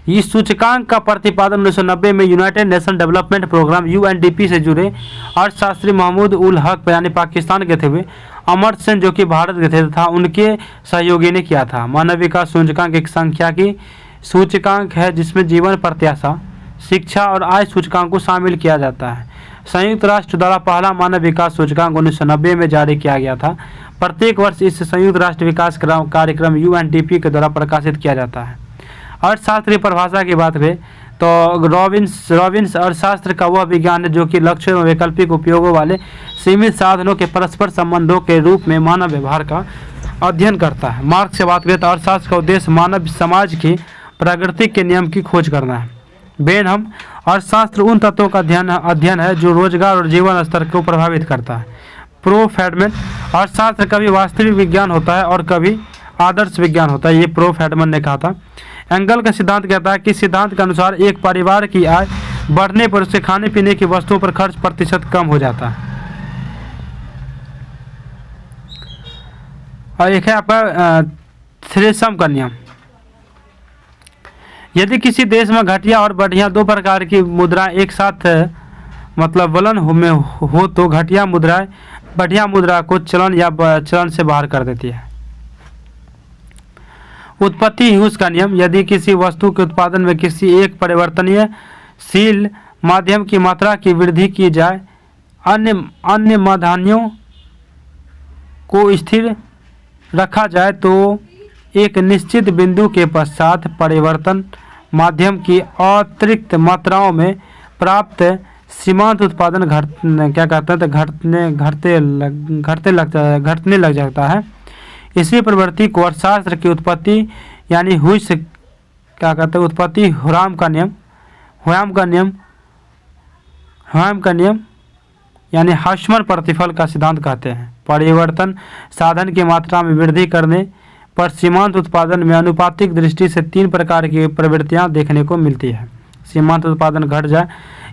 इस सूचकांक का प्रतिपादन 1990 में United Nation Development Programme UNDP से जुड़े अर्थशास्त्री महमूद उल हक यानी पाकिस्तान के थे हुए अमर्त्य सेन जो कि भारत के थे तथा उनके सहयोगी ने किया था। मानव विकास सूचकांक एक संख्या की सूचकांक है जिसमें जीवन प्रत्याशा, शिक्षा और आय सूचकांक को शामिल किया जाता है। संयुक्त राष्ट्र द्वारा पहला मानव विकास सूचकांक 1990 में जारी किया गया था। प्रत्येक वर्ष इस संयुक्त राष्ट्र विकास कार्यक्रम यूएनडीपी के द्वारा प्रकाशित किया जाता है। अर्थशास्त्र की परिभाषा की बात करें तो रॉबिन्स अर्थशास्त्र का वह विज्ञान है जो कि लक्ष्य एवं वैकल्पिक उपयोगों वाले सीमित साधनों के परस्पर संबंधों के रूप में मानव व्यवहार का अध्ययन करता है। मार्क्स से बात करें तो अर्थशास्त्र का उद्देश्य मानव समाज की प्रगति के नियम की खोज करना है। बेनहम अर्थशास्त्र उन तत्वों का अध्ययन है जो रोजगार और जीवन स्तर को प्रभावित करता है। प्रो फैडमैन अर्थशास्त्र कभी वास्तविक विज्ञान होता है और कभी आदर्श विज्ञान होता है, ये प्रो फैडमैन ने कहा था। एंगल का सिद्धांत कहता है कि सिद्धांत के अनुसार एक परिवार की आय बढ़ने पर उसके खाने पीने की वस्तुओं पर खर्च प्रतिशत कम हो जाता है। और एक है आपका थ्रेसम का नियम। यदि किसी देश में घटिया और बढ़िया दो प्रकार की मुद्राएं एक साथ मतलब वलन में हो तो घटिया मुद्राएं बढ़िया मुद्रा को चलन या चलन से बाहर कर देती है। उत्पत्ति ह्यूस का नियम। यदि किसी वस्तु के उत्पादन में किसी एक परिवर्तनशील माध्यम की मात्रा की वृद्धि की जाए अन्य माध्यमों को स्थिर रखा जाए तो एक निश्चित बिंदु के पश्चात परिवर्तन माध्यम की अतिरिक्त मात्राओं में प्राप्त सीमांत उत्पादन घटने लग जाता है। इसी प्रवृत्ति को अर्थशास्त्र की उत्पत्ति यानी हुइस उत्पत्ति हुराम का नियम यानी हाशमन प्रतिफल का सिद्धांत कहते हैं। परिवर्तन साधन की मात्रा में वृद्धि करने पर सीमांत उत्पादन में अनुपातिक दृष्टि से तीन प्रकार की प्रवृत्तियां देखने को मिलती है। सीमांत उत्पादन घट जाए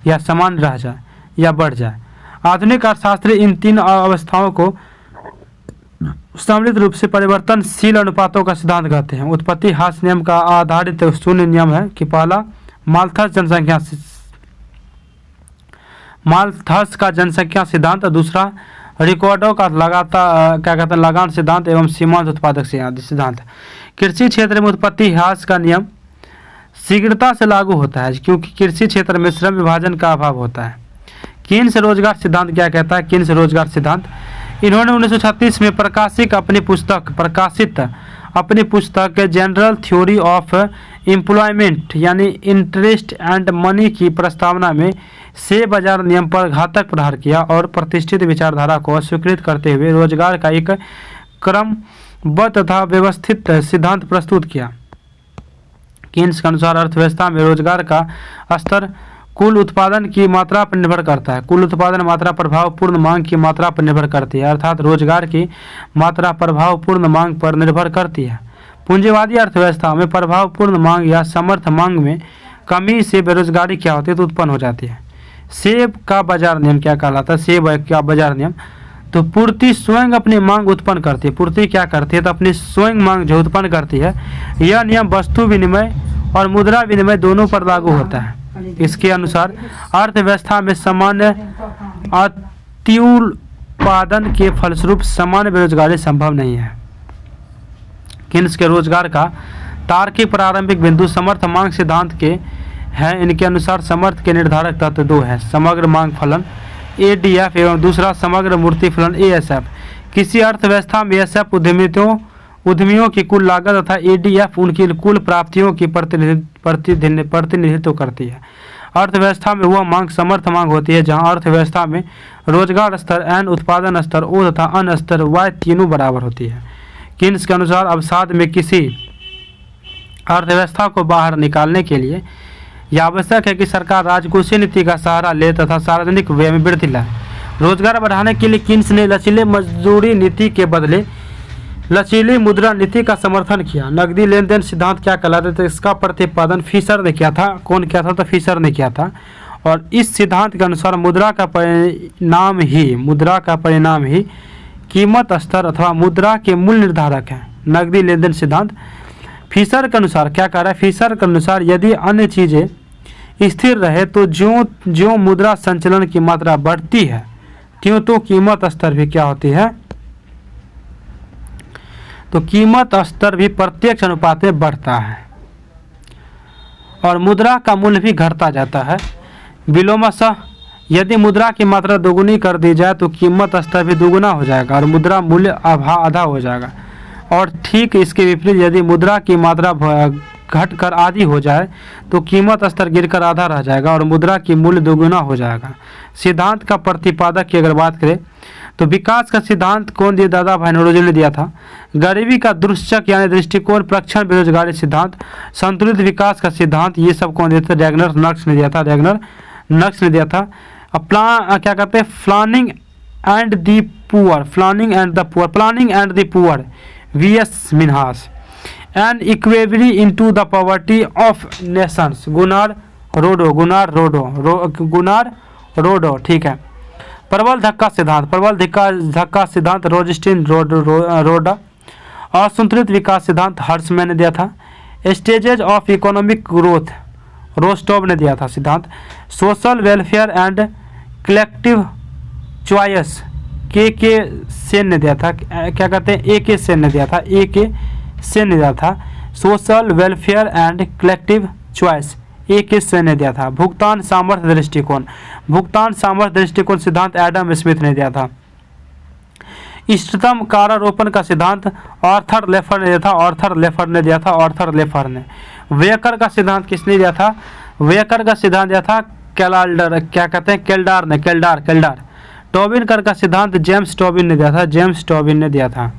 या समान रह जाए या बढ़ जाए। आधुनिक अर्थशास्त्री इन तीन अवस्थाओं को सम्मिलित रूप से परिवर्तनशील अनुपातों का सिद्धांत कहते हैं। उत्पत्ति हास नियम का आधारित शून्य नियम है कि पहला माल्थस का जनसंख्या सिद्धांत, दूसरा रिकॉर्डों का लगान सिद्धांत एवं सीमांत उत्पादक सिद्धांत। कृषि क्षेत्र में उत्पत्ति ह्रास का नियम शीघ्रता से लागू होता है क्योंकि कृषि क्षेत्र में श्रम विभाजन का अभाव होता है। कीन्स रोजगार सिद्धांत क्या कहता है? कीन्स रोजगार सिद्धांत इन्होंने 1936 में प्रकाशित अपनी पुस्तक जनरल थ्योरी ऑफ एम्प्लॉयमेंट यानी इंटरेस्ट एंड मनी की प्रस्तावना में शेयर बाजार नियम पर घातक प्रहार किया और प्रतिष्ठित विचारधारा को अस्वीकृत करते हुए रोजगार का एक क्रमबद्ध तथा व्यवस्थित सिद्धांत प्रस्तुत किया कीन्स के अनुसार अर्थव्यवस्था में रोजगार का स्तर कुल उत्पादन की मात्रा पर निर्भर करता है। कुल उत्पादन मात्रा प्रभावपूर्ण मांग की मात्रा पर निर्भर करती है, अर्थात रोजगार की मात्रा प्रभावपूर्ण मांग पर निर्भर करती है। पूंजीवादी अर्थव्यवस्था में प्रभावपूर्ण मांग या समर्थ मांग में कमी से बेरोजगारी क्या होती है तो उत्पन्न हो जाती है। सेब का बाजार नियम क्या कहलाता है? सेब का बाजार नियम तो पूर्ति स्वयं अपनी मांग उत्पन्न करती है। पूर्ति क्या करती है तो अपनी स्वयं मांग जो उत्पन्न करती है। यह नियम वस्तु विनिमय और मुद्रा विनिमय दोनों पर लागू होता है। इसके अनुसार अर्थव्यवस्था में सामान्य अत्युत्पादन के फलस्वरूप सामान्य बेरोजगारी संभव नहीं है। कीन्स के रोजगार का तार्किक प्रारंभिक बिंदु समर्थ मांग सिद्धांत के हैं। इनके अनुसार समर्थ के निर्धारक तत्व दो है, समग्र मांग फलन ADF एवं दूसरा समग्र मूर्ति फलन ASF। किसी अर्थव्यवस्था में ASF उद्यमियों की कुल लागत तथा ADF उनकी कुल प्राप्तियों की प्रतिनिधित्व करती है। अर्थव्यवस्था में वह मांग समर्थ मांग होती है जहां अर्थव्यवस्था में रोजगार स्तर N, उत्पादन स्तर O तथा अन्य स्तर Y तीनों बराबर होती है। कीन्स के अनुसार अवसाद में किसी अर्थव्यवस्था को बाहर निकालने के लिए यह आवश्यक है कि सरकार राजकोषीय नीति का सहारा ले तथा सार्वजनिक व्यय में वृद्धि लाए। रोजगार बढ़ाने के लिए कीन्स ने लचीले मजदूरी नीति के बदले लचीली मुद्रा नीति का समर्थन किया। नकदी लेन देन सिद्धांत क्या कहलाता है तो इसका प्रतिपादन फिशर ने किया था। कौन किया था तो फिशर ने किया था। और इस सिद्धांत के अनुसार मुद्रा का परिणाम ही कीमत स्तर अथवा मुद्रा के मूल निर्धारक है। नकदी लेन देन सिद्धांत फिशर के अनुसार क्या कह रहा है? फिशर के अनुसार यदि अन्य चीजें स्थिर रहे तो ज्यों मुद्रा संचलन की मात्रा बढ़ती है त्यों तो कीमत स्तर भी क्या होती है तो कीमत स्तर भी प्रत्यक्ष अनुपात में बढ़ता है और मुद्रा का मूल्य भी घटता जाता है। विलोमशः यदि मुद्रा की मात्रा दोगुनी कर दी जाए तो कीमत स्तर भी दोगुना हो जाएगा और मुद्रा मूल्य आधा हो जाएगा। और ठीक इसके विपरीत यदि मुद्रा की मात्रा घटकर आधी हो जाए तो कीमत स्तर गिरकर आधा रह जाएगा और मुद्रा की मूल्य दोगुना हो जाएगा। सिद्धांत का प्रतिपादक की अगर बात करें तो विकास का सिद्धांत कौन दिया? दादा भाई नौरोजी ने दिया था। गरीबी का दुष्चक यानी दृष्टिकोण, प्रक्षण, बेरोजगारी सिद्धांत, संतुलित विकास का सिद्धांत, ये सब कौन देते? रैगनर नक्स ने दिया था। रैगनर नक्स ने दिया था। क्या कहते हैं? Planning and the poor VS Minhas. An इक्वेबरी into the poverty of nations, Gunnar रोडो। ठीक है। प्रबल धक्का सिद्धांत रोजिस्टिन रोडा। असंतुलित विकास सिद्धांत हर्समैन ने दिया था। Stages of economic growth Rostow ने दिया था सिद्धांत। Social welfare and collective choice के सेन ने दिया था। क्या कहते हैं? AK सेन ने दिया था। AK सेन ने दिया था। Social welfare and collective choice AK Sen ने दिया था। भुगतान सामर्थ्य दृष्टिकोण सिद्धांत एडम स्मिथ ने दिया था। इष्टतम कारारोपण का सिद्धांत आर्थर लेफर ने दिया था। वेकर का सिद्धांत किसने दिया था? वेकर का सिद्धांत दिया था केल्डार। टोबिन कर का सिद्धांत जेम्स टोबिन ने दिया था।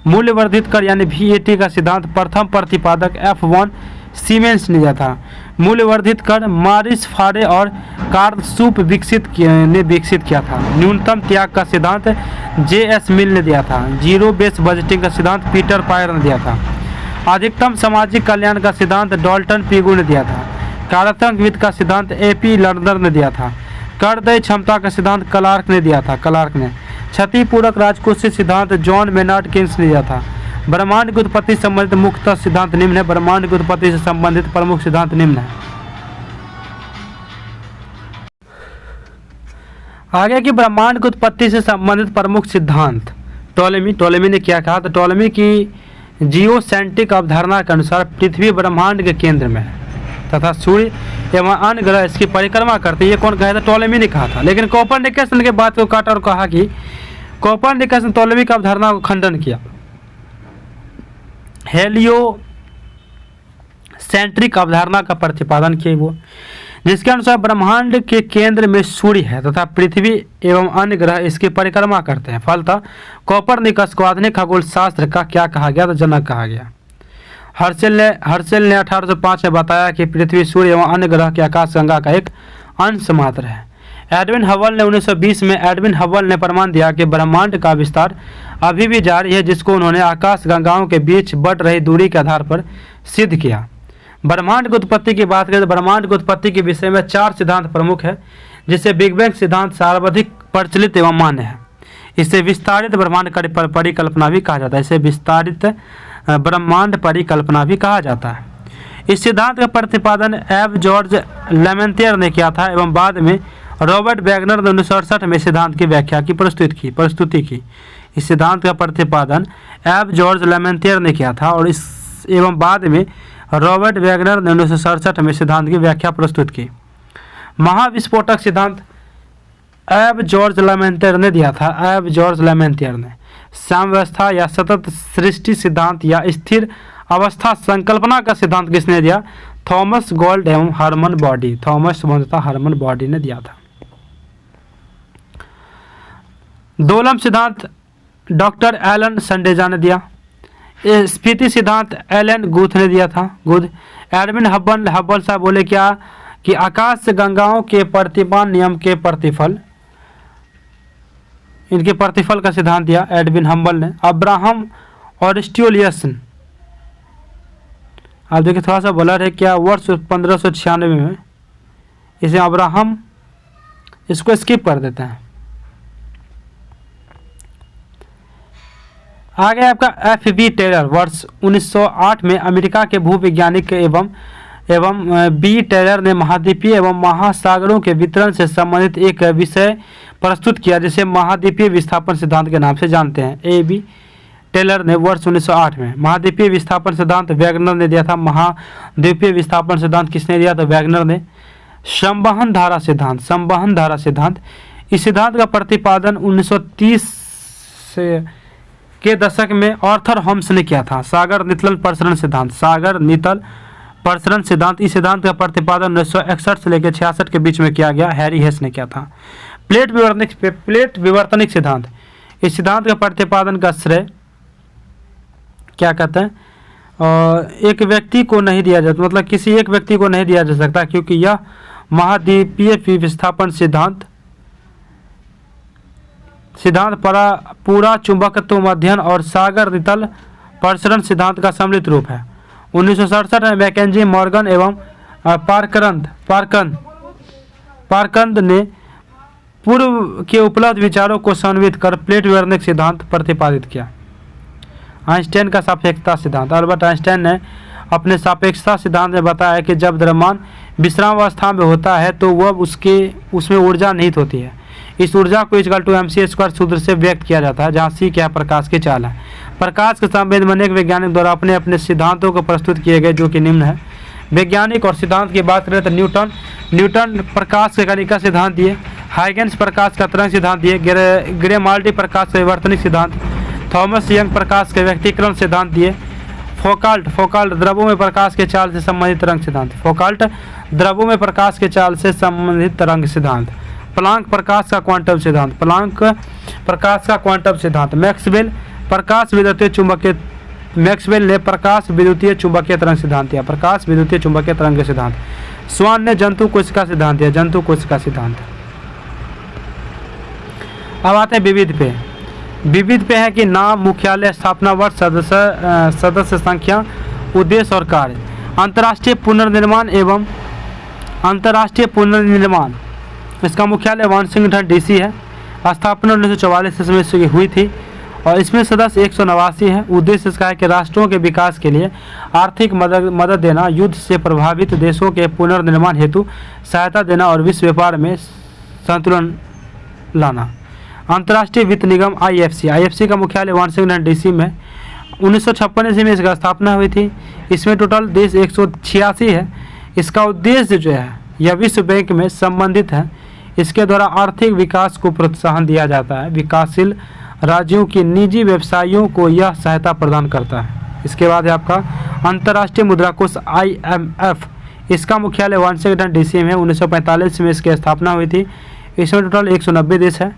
मूल्य वर्धित कर यानी VAT का सिद्धांत प्रथम प्रतिपादक F1 सीमेंस ने दिया था। मूल्य वर्धित कर मारिस फारे और कार्ल सूप विकसित किया था। न्यूनतम त्याग का सिद्धांत JS मिल ने दिया था। जीरो बेस बजटिंग का सिद्धांत पीटर पायर ने दिया था। अधिकतम सामाजिक कल्याण का सिद्धांत डॉल्टन पीगू ने दिया था। कार्यात्मक वित्त का सिद्धांत AP लर्नर ने दिया था। कर दय क्षमता का सिद्धांत क्लार्क ने दिया था। क्षतिपूरक राजकोषीय सिद्धांत जॉन मेनार्ड कीन्स ने दिया था। ब्रह्मांड की उत्पत्ति से संबंधित मुख्य सिद्धांत निम्न है। ब्रह्मांड की उत्पत्ति से संबंधित प्रमुख सिद्धांत निम्न है। आगे की ब्रह्मांड की उत्पत्ति से संबंधित प्रमुख सिद्धांत टोलेमी ने क्या कहा? तो टोलेमी की जियोसेंट्रिक अवधारणा के अनुसार पृथ्वी ब्रह्मांड के केंद्र में है तथा सूर्य एवं अन्य ग्रह इसकी परिक्रमा करते। ये कौन कहा था? टोलेमी ने कहा था। लेकिन कोपरनिकस ने बात को काटा और कहा कि कोपरनिकस ने टोलेमी की अवधारणा को खंडन किया। हेलियोसेंट्रिक अवधारणा का प्रतिपादन किया वो, जिसके अनुसार ब्रह्मांड के केंद्र में सूर्य है तथा पृथ्वी एवं अन्य ग्रह इसकी परिक्रमा करते हैं। फलतः कोपरनिकस को आधुनिक खगोल शास्त्र का क्या कहा गया? तो जनक कहा गया। हर्शेल ने 1805 में बताया कि पृथ्वी, सूर्य एवं अन्य ग्रह की आकाशगंगा का एक अंश मात्र है। एडविन हबल ने 1920 में ने प्रमाण दिया कि ब्रह्मांड का विस्तार अभी भी जारी है, जिसको उन्होंने आकाशगंगाओं के बीच बढ़ रही दूरी के आधार पर सिद्ध किया। ब्रह्मांड की उत्पत्ति की बात करें तो ब्रह्मांड की उत्पत्ति के विषय में 4 सिद्धांत प्रमुख है, जिसे बिग बैंग सिद्धांत सर्वाधिक प्रचलित एवं मान्य है। इसे विस्तारित ब्रह्मांड परिकल्पना भी कहा जाता है। इसे विस्तारित ब्रह्मांड परिकल्पना भी कहा जाता है। इस सिद्धांत का प्रतिपादन एव जॉर्ज लेमेंतियर ने किया था एवं बाद में रॉबर्ट वैगनर ने 1968 में सिद्धांत की व्याख्या की प्रस्तुति की। इस सिद्धांत का प्रतिपादन एव जॉर्ज लेमेंतियर ने किया था और एवं बाद में रॉबर्ट वैगनर ने 1967 में सिद्धांत की व्याख्या प्रस्तुत की। महाविस्फोटक सिद्धांत एव जॉर्ज लेमेंतियर ने दिया था। एव जॉर्ज लेमेंतियर ने साम्यवस्था या सतत सृष्टि सिद्धांत या स्थिर अवस्था संकल्पना का सिद्धांत किसने दिया? थॉमस गोल्ड एवं Hermann Bondi. Thomas Hermann Bondi ने दिया था। दोलम सिद्धांत डॉक्टर एलन संडेजा ने दिया। स्फीति सिद्धांत एलन गुथ ने दिया था। एडविन हब्बल साहब बोले क्या कि आकाश गंगाओं के प्रतिमान नियम के प्रतिफल, इनके प्रतिफल का सिद्धांत दिया एडविन हब्बल ने। अब्राहम ऑरिस्टियोलियस, आप देखिए थोड़ा सा बोला है क्या, वर्ष 1596 में। इसे अब्राहम, इसको स्किप कर देते हैं। आगे आपका F.B. टेलर वर्ष 1908 में अमेरिका के भूवैज्ञानिक एवं बी टेलर ने महाद्वीपीय एवं महासागरों के वितरण से संबंधित एक विषय प्रस्तुत किया, जिसे महाद्वीपीय विस्थापन सिद्धांत के नाम से जानते हैं। A.B. टेलर ने वर्ष 1908 में महाद्वीपीय विस्थापन सिद्धांत वैगनर ने दिया था। महाद्वीपीय विस्थापन सिद्धांत किसने दिया? तो वैगनर ने। संवहन धारा सिद्धांत, इस सिद्धांत का प्रतिपादन 1930 के दशक में आर्थर होम्स ने किया था। सागर नितल प्रसरण सिद्धांत, इस सिद्धांत का प्रतिपादन 1961 से लेकर 66 के बीच में किया गया। हैरी हेस ने किया था। प्लेट विवर्तनिक सिद्धांत, इस सिद्धांत का प्रतिपादन का श्रेय क्या कहते हैं, एक व्यक्ति को नहीं दिया जाता, मतलब किसी एक व्यक्ति को नहीं दिया जा सकता, क्योंकि यह महाद्वीपीय विस्थापन सिद्धांत पूरा चुंबकत्व मध्यन और सागर नितल प्रसरण सिद्धांत का सम्मिलित रूप है। 1967 में मैकेंजी, मॉर्गन एवं पारकंद ने पूर्व के उपलब्ध विचारों को समन्वित कर प्लेट विवर्तनिक सिद्धांत प्रतिपादित किया। आइंस्टाइन का सापेक्षता सिद्धांत, अल्बर्ट आइंस्टाइन ने अपने सापेक्षता सिद्धांत में बताया कि जब द्रव्यमान विश्राम अवस्था में होता है तो वह उसमें ऊर्जा निहित होती है। इस ऊर्जा को mc² सूत्र से व्यक्त किया जाता है, जहाँ c क्या प्रकाश की चाल है। प्रकाश के संबंध में अनेक वैज्ञानिक द्वारा अपने अपने सिद्धांतों को प्रस्तुत किए गए, जो कि निम्न है। वैज्ञानिक और सिद्धांत की बात करें तो न्यूटन प्रकाश के कणिका सिद्धांत दिए, हाइगेंस प्रकाश का तरंग सिद्धांत दिए, ग्रेमाल्डी प्रकाश का विवर्तनिक सिद्धांत, थॉमस यंग प्रकाश के व्यक्तीकरण सिद्धांत दिए, फोकाल्ट द्रवों में प्रकाश के चाल से संबंधित तरंग सिद्धांत, प्लांक प्रकाश का क्वांटम सिद्धांत, मैक्सवेल ने प्रकाश विद्युतीय चुंबकीय तरंग सिद्धांत दिया, स्वान ने जंतु कोशिका सिद्धांत दिया, अब आते हैं विविध पे है कि नाम, मुख्यालय, स्थापना वर्ष, सदस्य संख्या, उद्देश्य और कार्य। अंतर्राष्ट्रीय पुनर्निर्माण, इसका मुख्यालय वाशिंगटन DC है। स्थापना 1944 ईस्वी में इसकी हुई थी और इसमें सदस्य 189 हैं। उद्देश्य इसका है कि राष्ट्रों के विकास के लिए आर्थिक मदद देना, युद्ध से प्रभावित देशों के पुनर्निर्माण हेतु सहायता देना और विश्व व्यापार में संतुलन लाना। अंतर्राष्ट्रीय वित्त निगम IFC का मुख्यालय वाशिंगटन DC में 1956 ईस्वी में इसका स्थापना हुई थी। इसमें टोटल देश 186 है। इसका उद्देश्य जो है यह विश्व बैंक में संबंधित है। इसके द्वारा आर्थिक विकास को प्रोत्साहन दिया जाता है। विकासशील राज्यों की निजी व्यवसायियों को यह सहायता प्रदान करता है। इसके बाद है आपका अंतर्राष्ट्रीय मुद्रा कोष IMF, इसका मुख्यालय वाशिंगटन DC में 1945 में इसकी स्थापना हुई थी। इसमें टोटल 190 देश है।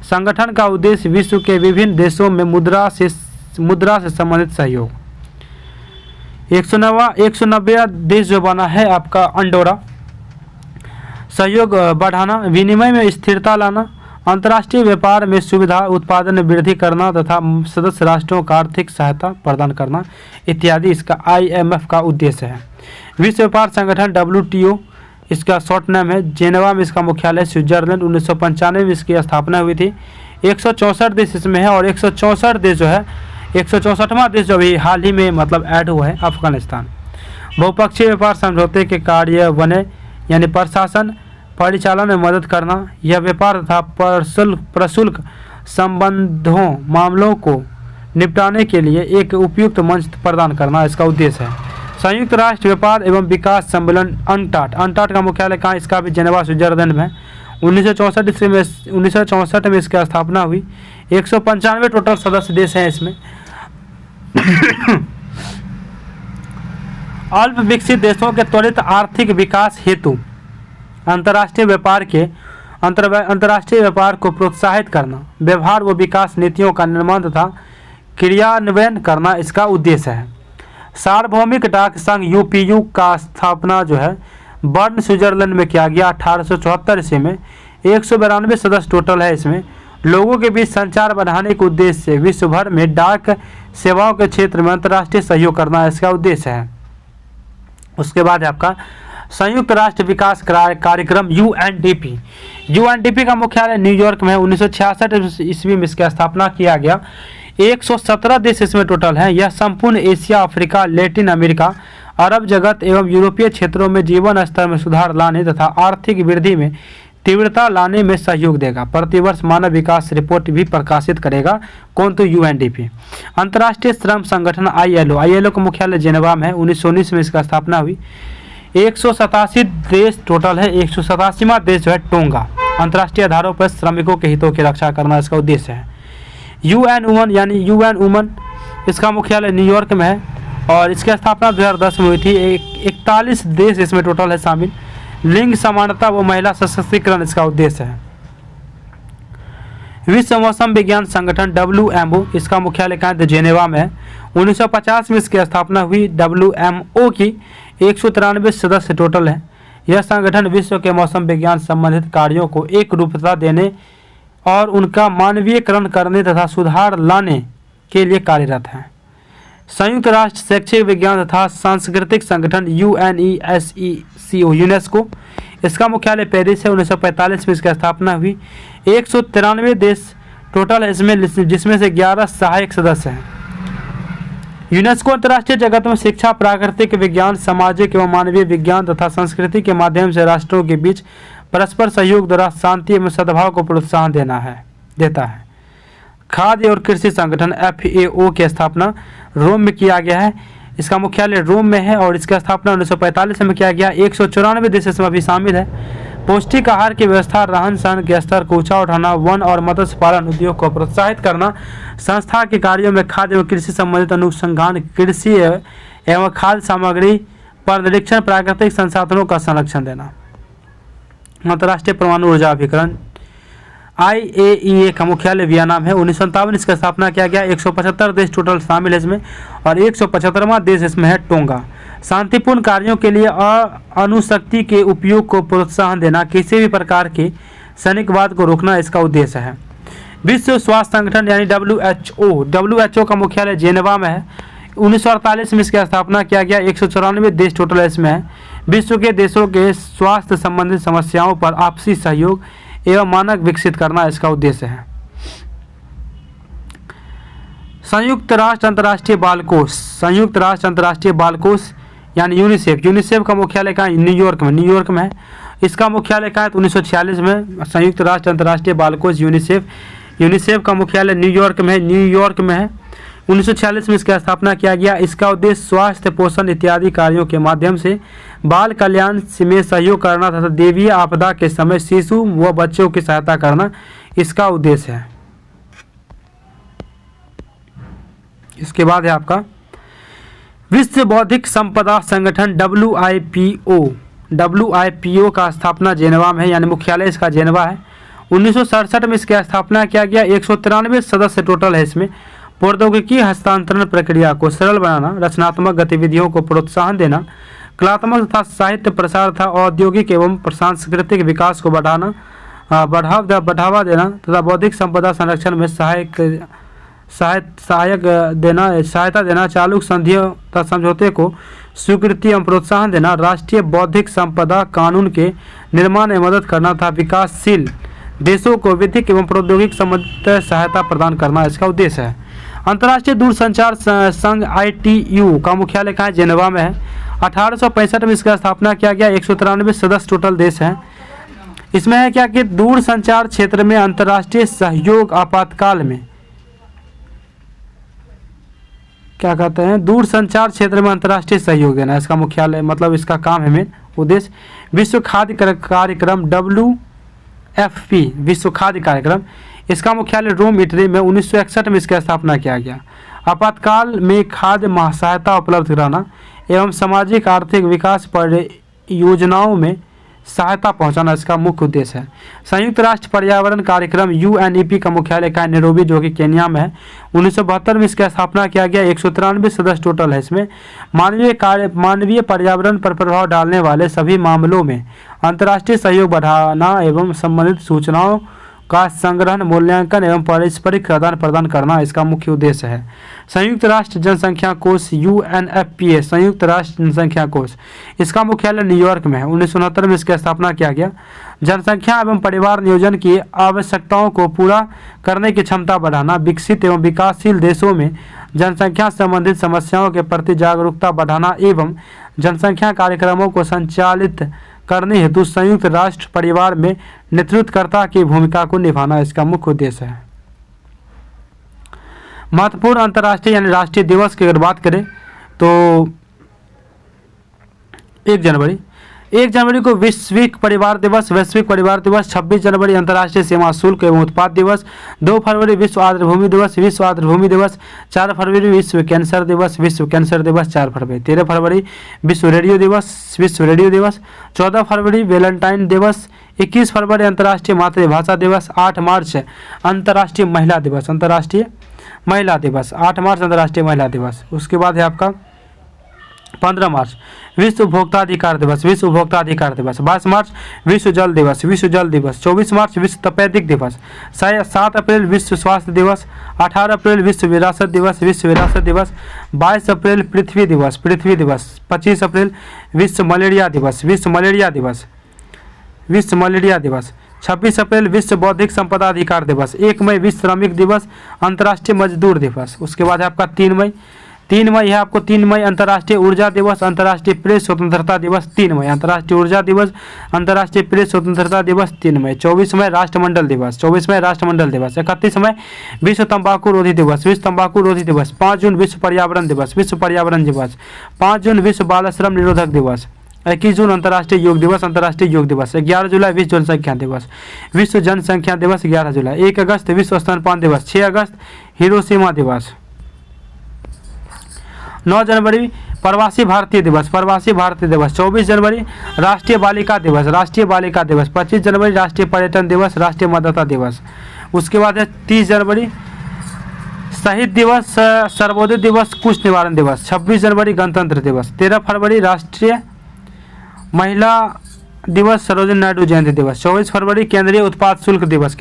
संगठन का उद्देश्य विश्व के विभिन्न देशों में मुद्रा से संबंधित सहयोग। 190वां देश जो बना है आपका अंडोरा। सहयोग बढ़ाना, विनिमय में स्थिरता लाना, अंतर्राष्ट्रीय व्यापार में सुविधा, उत्पादन में वृद्धि करना तथा सदस्य राष्ट्रों को आर्थिक सहायता प्रदान करना इत्यादि इसका IMF का उद्देश्य है। विश्व व्यापार संगठन WTO इसका शॉर्ट नाम है। जेनेवा में इसका मुख्यालय, स्विट्जरलैंड। 1995 में इसकी स्थापना हुई थी। 164 देश इसमें है और 164 देश जो है 164वां देश जो अभी हाल ही में मतलब ऐड हुआ है अफगानिस्तान। बहुपक्षीय व्यापार समझौते के कार्य बने यानी प्रशासन परिचालन में मदद करना, यह व्यापार तथा प्रशुल्क संबंधों मामलों को निपटाने के लिए एक उपयुक्त मंच प्रदान करना इसका उद्देश्य है। संयुक्त राष्ट्र व्यापार एवं विकास सम्मेलन अंटाट का मुख्यालय कहाँ, इसका भी जेनेवा स्विट्जरलैंड में। 1964 में इसकी स्थापना हुई। 195 टोटल सदस्य देश हैं इसमें। अल्प विकसित देशों के त्वरित आर्थिक विकास हेतु अंतर्राष्ट्रीय व्यापार को प्रोत्साहित करना, व्यवहार व विकास नीतियों का निर्माण तथा क्रियान्वयन करना इसका उद्देश्य है। सार्वभौमिक डाक संघ UPU का स्थापना जो है बर्न स्विट्जरलैंड में किया गया 1874 ईस्वी में। 192 सदस्य टोटल है इसमें। लोगों के बीच संचार बढ़ाने के उद्देश्य से विश्व भर में डाक सेवाओं के क्षेत्र में अंतर्राष्ट्रीय सहयोग करना इसका उद्देश्य है। उसके बाद आपका संयुक्त राष्ट्र विकास कार्यक्रम UNDP का मुख्यालय न्यूयॉर्क में है। 1966 ईस्वी में इसकी स्थापना किया गया। 117 देश इसमें टोटल हैं। यह संपूर्ण एशिया, अफ्रीका, लैटिन अमेरिका, अरब जगत एवं यूरोपीय क्षेत्रों में जीवन स्तर में सुधार लाने तथा आर्थिक वृद्धि में तीव्रता लाने में सहयोग देगा। प्रतिवर्ष मानव विकास रिपोर्ट भी प्रकाशित करेगा। कौन तो UNDP। अंतर्राष्ट्रीय श्रम संगठन ILO का मुख्यालय जेनेवा में है। 1919 में इसका स्थापना हुई। 187 देश टोटल है। 187वां देश जो है टोंगा। अंतर्राष्ट्रीय आधारों पर श्रमिकों के हितों की रक्षा करना इसका उद्देश्य है। UN वुमन इसका मुख्यालय न्यूयॉर्क में है और इसकी स्थापना 2010 में हुई थी। 41 देश इसमें टोटल है शामिल। लिंग समानता व महिला सशक्तिकरण इसका उद्देश्य है। विश्व मौसम विज्ञान संगठन WMO इसका मुख्यालय कहाँ है, जेनेवा में है। 1950 में इसकी स्थापना हुई। WMO की 193 सदस्य टोटल है। यह संगठन विश्व के मौसम विज्ञान संबंधित कार्यों को एक रूपता देने और उनका मानवीयकरण करने तथा सुधार लाने के लिए कार्यरत है। संयुक्त राष्ट्र शैक्षिक विज्ञान तथा सांस्कृतिक संगठन यूनेस्को इसका मुख्यालय पेरिस है। 1945 में इसकी स्थापना हुई। 193 देश टोटल है इसमें, जिसमें से 11 सहायक सदस्य हैं। यूनेस्को अंतर्राष्ट्रीय जगत में शिक्षा, प्राकृतिक विज्ञान, सामाजिक एवं मानवीय विज्ञान तथा संस्कृति के माध्यम से राष्ट्रों के बीच परस्पर सहयोग द्वारा शांति एवं सद्भाव को प्रोत्साहन देता है। खाद्य और कृषि संगठन FAO की स्थापना रोम में किया गया है। इसका मुख्यालय रोम में है और इसका स्थापना 1945 में किया गया। 194 देश इसमें अभी शामिल है। पौष्टिक आहार की व्यवस्था, रहन सहन के स्तर को ऊंचा उठाना, वन और मत्स्य पालन उद्योग को प्रोत्साहित करना, संस्था के कार्यों में खाद्य एवं कृषि संबंधित अनुसंधान, कृषि एवं खाद्य सामग्री पर निरीक्षण, प्राकृतिक संसाधनों का संरक्षण देना। अंतर्राष्ट्रीय परमाणु ऊर्जा अभिकरण IAEA का मुख्यालय वियना में है। 1957 इसका स्थापना किया गया। 175 देश टोटल शामिल है इसमें और 175वां देश इसमें है टोंगा। शांतिपूर्ण कार्यों के लिए अणुशक्ति के उपयोग को प्रोत्साहन देना, किसी भी प्रकार के सैनिकवाद को रोकना इसका उद्देश्य है। विश्व स्वास्थ्य संगठन यानी WHO का मुख्यालय जेनेवा में है। 1948 में इसकी स्थापना किया गया। 194 देश टोटल इसमें है। विश्व के देशों के स्वास्थ्य संबंधित समस्याओं पर आपसी सहयोग एवं मानक विकसित करना इसका उद्देश्य है। संयुक्त राष्ट्र अंतर्राष्ट्रीय बाल कोष यानी यूनिसेफ का मुख्यालय कहाँ, न्यूयॉर्क में है। इसका मुख्यालय कहाँ है, 1946 में संयुक्त राष्ट्र अंतर्राष्ट्रीय बाल कोष यूनिसेफ का मुख्यालय न्यूयॉर्क में है। 1946 में इसकी स्थापना किया गया। इसका उद्देश्य स्वास्थ्य, पोषण इत्यादि कार्यों के माध्यम से बाल कल्याण में सहयोग करना तथा दैवीय आपदा के समय शिशु व बच्चों की सहायता करना इसका उद्देश्य है। इसके बाद है आपका विश्व बौद्धिक संपदा संगठन WIPO का स्थापना जेनेवा में है यानी मुख्यालय इसका जेनेवा है। 1967 में इसकी स्थापना किया गया। 193 सदस्य टोटल है इसमें। प्रौद्योगिकी हस्तांतरण प्रक्रिया को सरल बनाना, रचनात्मक गतिविधियों को प्रोत्साहन देना, कलात्मक तथा साहित्य प्रसार तथा औद्योगिक एवं सांस्कृतिक विकास को बढ़ावा देना तथा बौद्धिक संपदा संरक्षण में सहायता देना, चालू संधियों तथा समझौते को स्वीकृति एवं प्रोत्साहन देना, राष्ट्रीय बौद्धिक संपदा कानून के निर्माण में मदद करना तथा विकासशील देशों को विधिक एवं प्रौद्योगिक संबंधित सहायता प्रदान करना इसका उद्देश्य है। अंतर्राष्ट्रीय दूरसंचार संघ ITU का मुख्यालय कहाँ है? जेनेवा में है। 1865 में इसका स्थापना किया गया। 193 सदस्य टोटल देश हैं। इसमें है क्या कि दूर संचार क्षेत्र में अंतर्राष्ट्रीय सहयोग आपातकाल में, क्या कहते हैं, दूर संचार क्षेत्र में अंतर्राष्ट्रीय सहयोग देना इसका मुख्यालय, मतलब इसका काम है मेन उद्देश्य। विश्व खाद्य कार्यक्रम WFP, विश्व खाद्य कार्यक्रम, इसका मुख्यालय रोम इटली में 1961 में इसकी स्थापना किया गया। आपातकाल में खाद्य सहायता उपलब्ध कराना एवं सामाजिक आर्थिक विकास परियोजनाओं में सहायता पहुंचाना इसका मुख्य उद्देश्य है। संयुक्त राष्ट्र पर्यावरण कार्यक्रम UNEP का मुख्यालय का नैरोबी जो कि केन्या में है। 1972 में इसकी स्थापना किया गया। 193 सदस्य टोटल है। इसमें मानवीय पर्यावरण पर प्रभाव डालने वाले सभी मामलों में अंतर्राष्ट्रीय सहयोग बढ़ाना एवं संबंधित सूचनाओं का संग्रहण, मूल्यांकन एवं पारस्परिक आदान प्रदान करना इसका मुख्य उद्देश्य है। संयुक्त राष्ट्र जनसंख्या कोष UNFPA, संयुक्त राष्ट्र जनसंख्या कोष, इसका मुख्यालय न्यूयॉर्क में है। 1969 में इसकी स्थापना किया गया। जनसंख्या एवं परिवार नियोजन की आवश्यकताओं को पूरा करने की क्षमता बढ़ाना, विकसित एवं विकासशील देशों में जनसंख्या संबंधित समस्याओं के प्रति जागरूकता बढ़ाना एवं जनसंख्या कार्यक्रमों को संचालित करने हेतु संयुक्त राष्ट्र परिवार में नेतृत्वकर्ता की भूमिका को निभाना इसका मुख्य उद्देश्य है। महत्वपूर्ण अंतर्राष्ट्रीय यानी राष्ट्रीय दिवस की अगर बात करें तो 1 जनवरी को वैश्विक परिवार दिवस, 26 जनवरी अंतर्राष्ट्रीय सीमा शुल्क एवं उत्पाद दिवस, 2 फरवरी विश्व आर्द्रभूमि दिवस, 4 फरवरी विश्व कैंसर दिवस, 4 फरवरी, 13 फरवरी विश्व रेडियो दिवस, 14 फरवरी वैलेंटाइन दिवस, 21 फरवरी अंतर्राष्ट्रीय मातृभाषा दिवस, 8 मार्च अंतर्राष्ट्रीय महिला दिवस, 8 मार्च अंतर्राष्ट्रीय महिला दिवस। उसके बाद है आपका 15 मार्च विश्व उपभोक्ता अधिकार दिवस, 22 मार्च विश्व जल दिवस, 24 मार्च विश्व तपेदिक दिवस, 7 अप्रैल विश्व स्वास्थ्य दिवस, 18 अप्रैल विश्व विरासत दिवस, 22 अप्रैल पृथ्वी दिवस, 25 अप्रैल विश्व मलेरिया दिवस, 26 अप्रैल विश्व बौद्धिक संपदा अधिकार दिवस, 1 मई विश्व श्रमिक दिवस, अंतर्राष्ट्रीय मजदूर दिवस। उसके बाद है आपका 3 मई है आपको 3 मई अंतर्राष्ट्रीय ऊर्जा दिवस, अंतर्राष्ट्रीय प्रेस स्वतंत्रता दिवस 3 मई, अंतर्राष्ट्रीय ऊर्जा दिवस, अंतर्राष्ट्रीय प्रेस स्वतंत्रता दिवस 3 मई, 24 मई राष्ट्रमंडल दिवस, 31 मई विश्व तंबाकू रोधी दिवस, 5 जून विश्व पर्यावरण दिवस, 5 जून विश्व बाल श्रम निरोधक दिवस, 21 जून अंतर्राष्ट्रीय योग दिवस, 11 जुलाई विश्व जनसंख्या दिवस, 11 जुलाई, 1 अगस्त विश्व स्तनपान दिवस, 6 अगस्त हिरोशिमा दिवस, 9 जनवरी प्रवासी भारतीय दिवस, 24 जनवरी राष्ट्रीय बालिका दिवस, 25 जनवरी राष्ट्रीय पर्यटन दिवस, राष्ट्रीय मतदाता दिवस। उसके बाद है 30 जनवरी शहीद दिवस, सर्वोदय दिवस, कुष्ठ निवारण दिवस, 26 जनवरी गणतंत्र दिवस, 13 फरवरी राष्ट्रीय महिला दिवस, सरोजिनी नायडू जयंती दिवस, 24 फरवरी केंद्रीय उत्पाद शुल्क दिवस,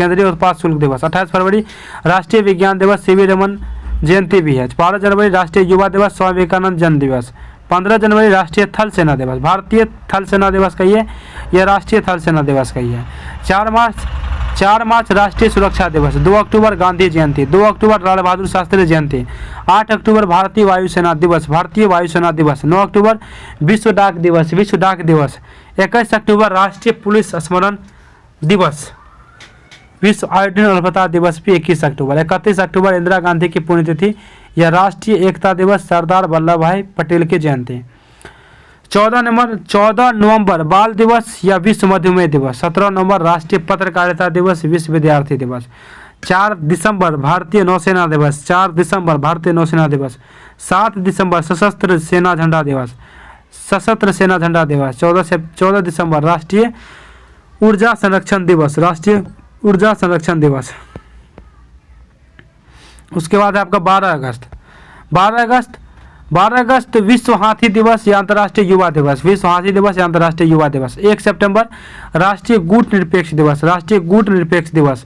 28 फरवरी राष्ट्रीय विज्ञान दिवस, सीवी रमन जयंती भी है, 12 जनवरी राष्ट्रीय युवा दिवस, स्वामी विवेकानंद जन्म दिवस, 15 जनवरी राष्ट्रीय थल सेना दिवस, भारतीय थल सेना दिवस का ये या राष्ट्रीय थल सेना दिवस का ही है, 4 मार्च राष्ट्रीय सुरक्षा दिवस, 2 अक्टूबर गांधी जयंती, 2 अक्टूबर लाल बहादुर शास्त्री जयंती, 8 अक्टूबर भारतीय वायुसेना दिवस, 9 अक्टूबर विश्व डाक दिवस, 21 अक्टूबर राष्ट्रीय पुलिस स्मरण दिवस, विश्व आयोडीन अल्पता दिवस भी 21 अक्टूबर, 31 अक्टूबर इंदिरा गांधी की पुण्यतिथि या राष्ट्रीय एकता दिवस, सरदार वल्लभ भाई पटेल की जयंती, 14 नवंबर बाल दिवस या विश्व मधुमेह दिवस, 17 नवंबर राष्ट्रीय पत्रकारिता दिवस, विश्व विद्यार्थी दिवस, 4 दिसंबर भारतीय नौसेना दिवस, 7 दिसंबर सशस्त्र सेना झंडा दिवस, 14 दिसंबर राष्ट्रीय ऊर्जा संरक्षण दिवस, उसके बाद है आपका 12 अगस्त विश्व हाथी दिवस या अंतर्राष्ट्रीय युवा दिवस, विश्व हाथी दिवस या अंतर्राष्ट्रीय युवा दिवस। 1 सितंबर राष्ट्रीय गुट निरपेक्ष दिवस, राष्ट्रीय गुट निरपेक्ष दिवस।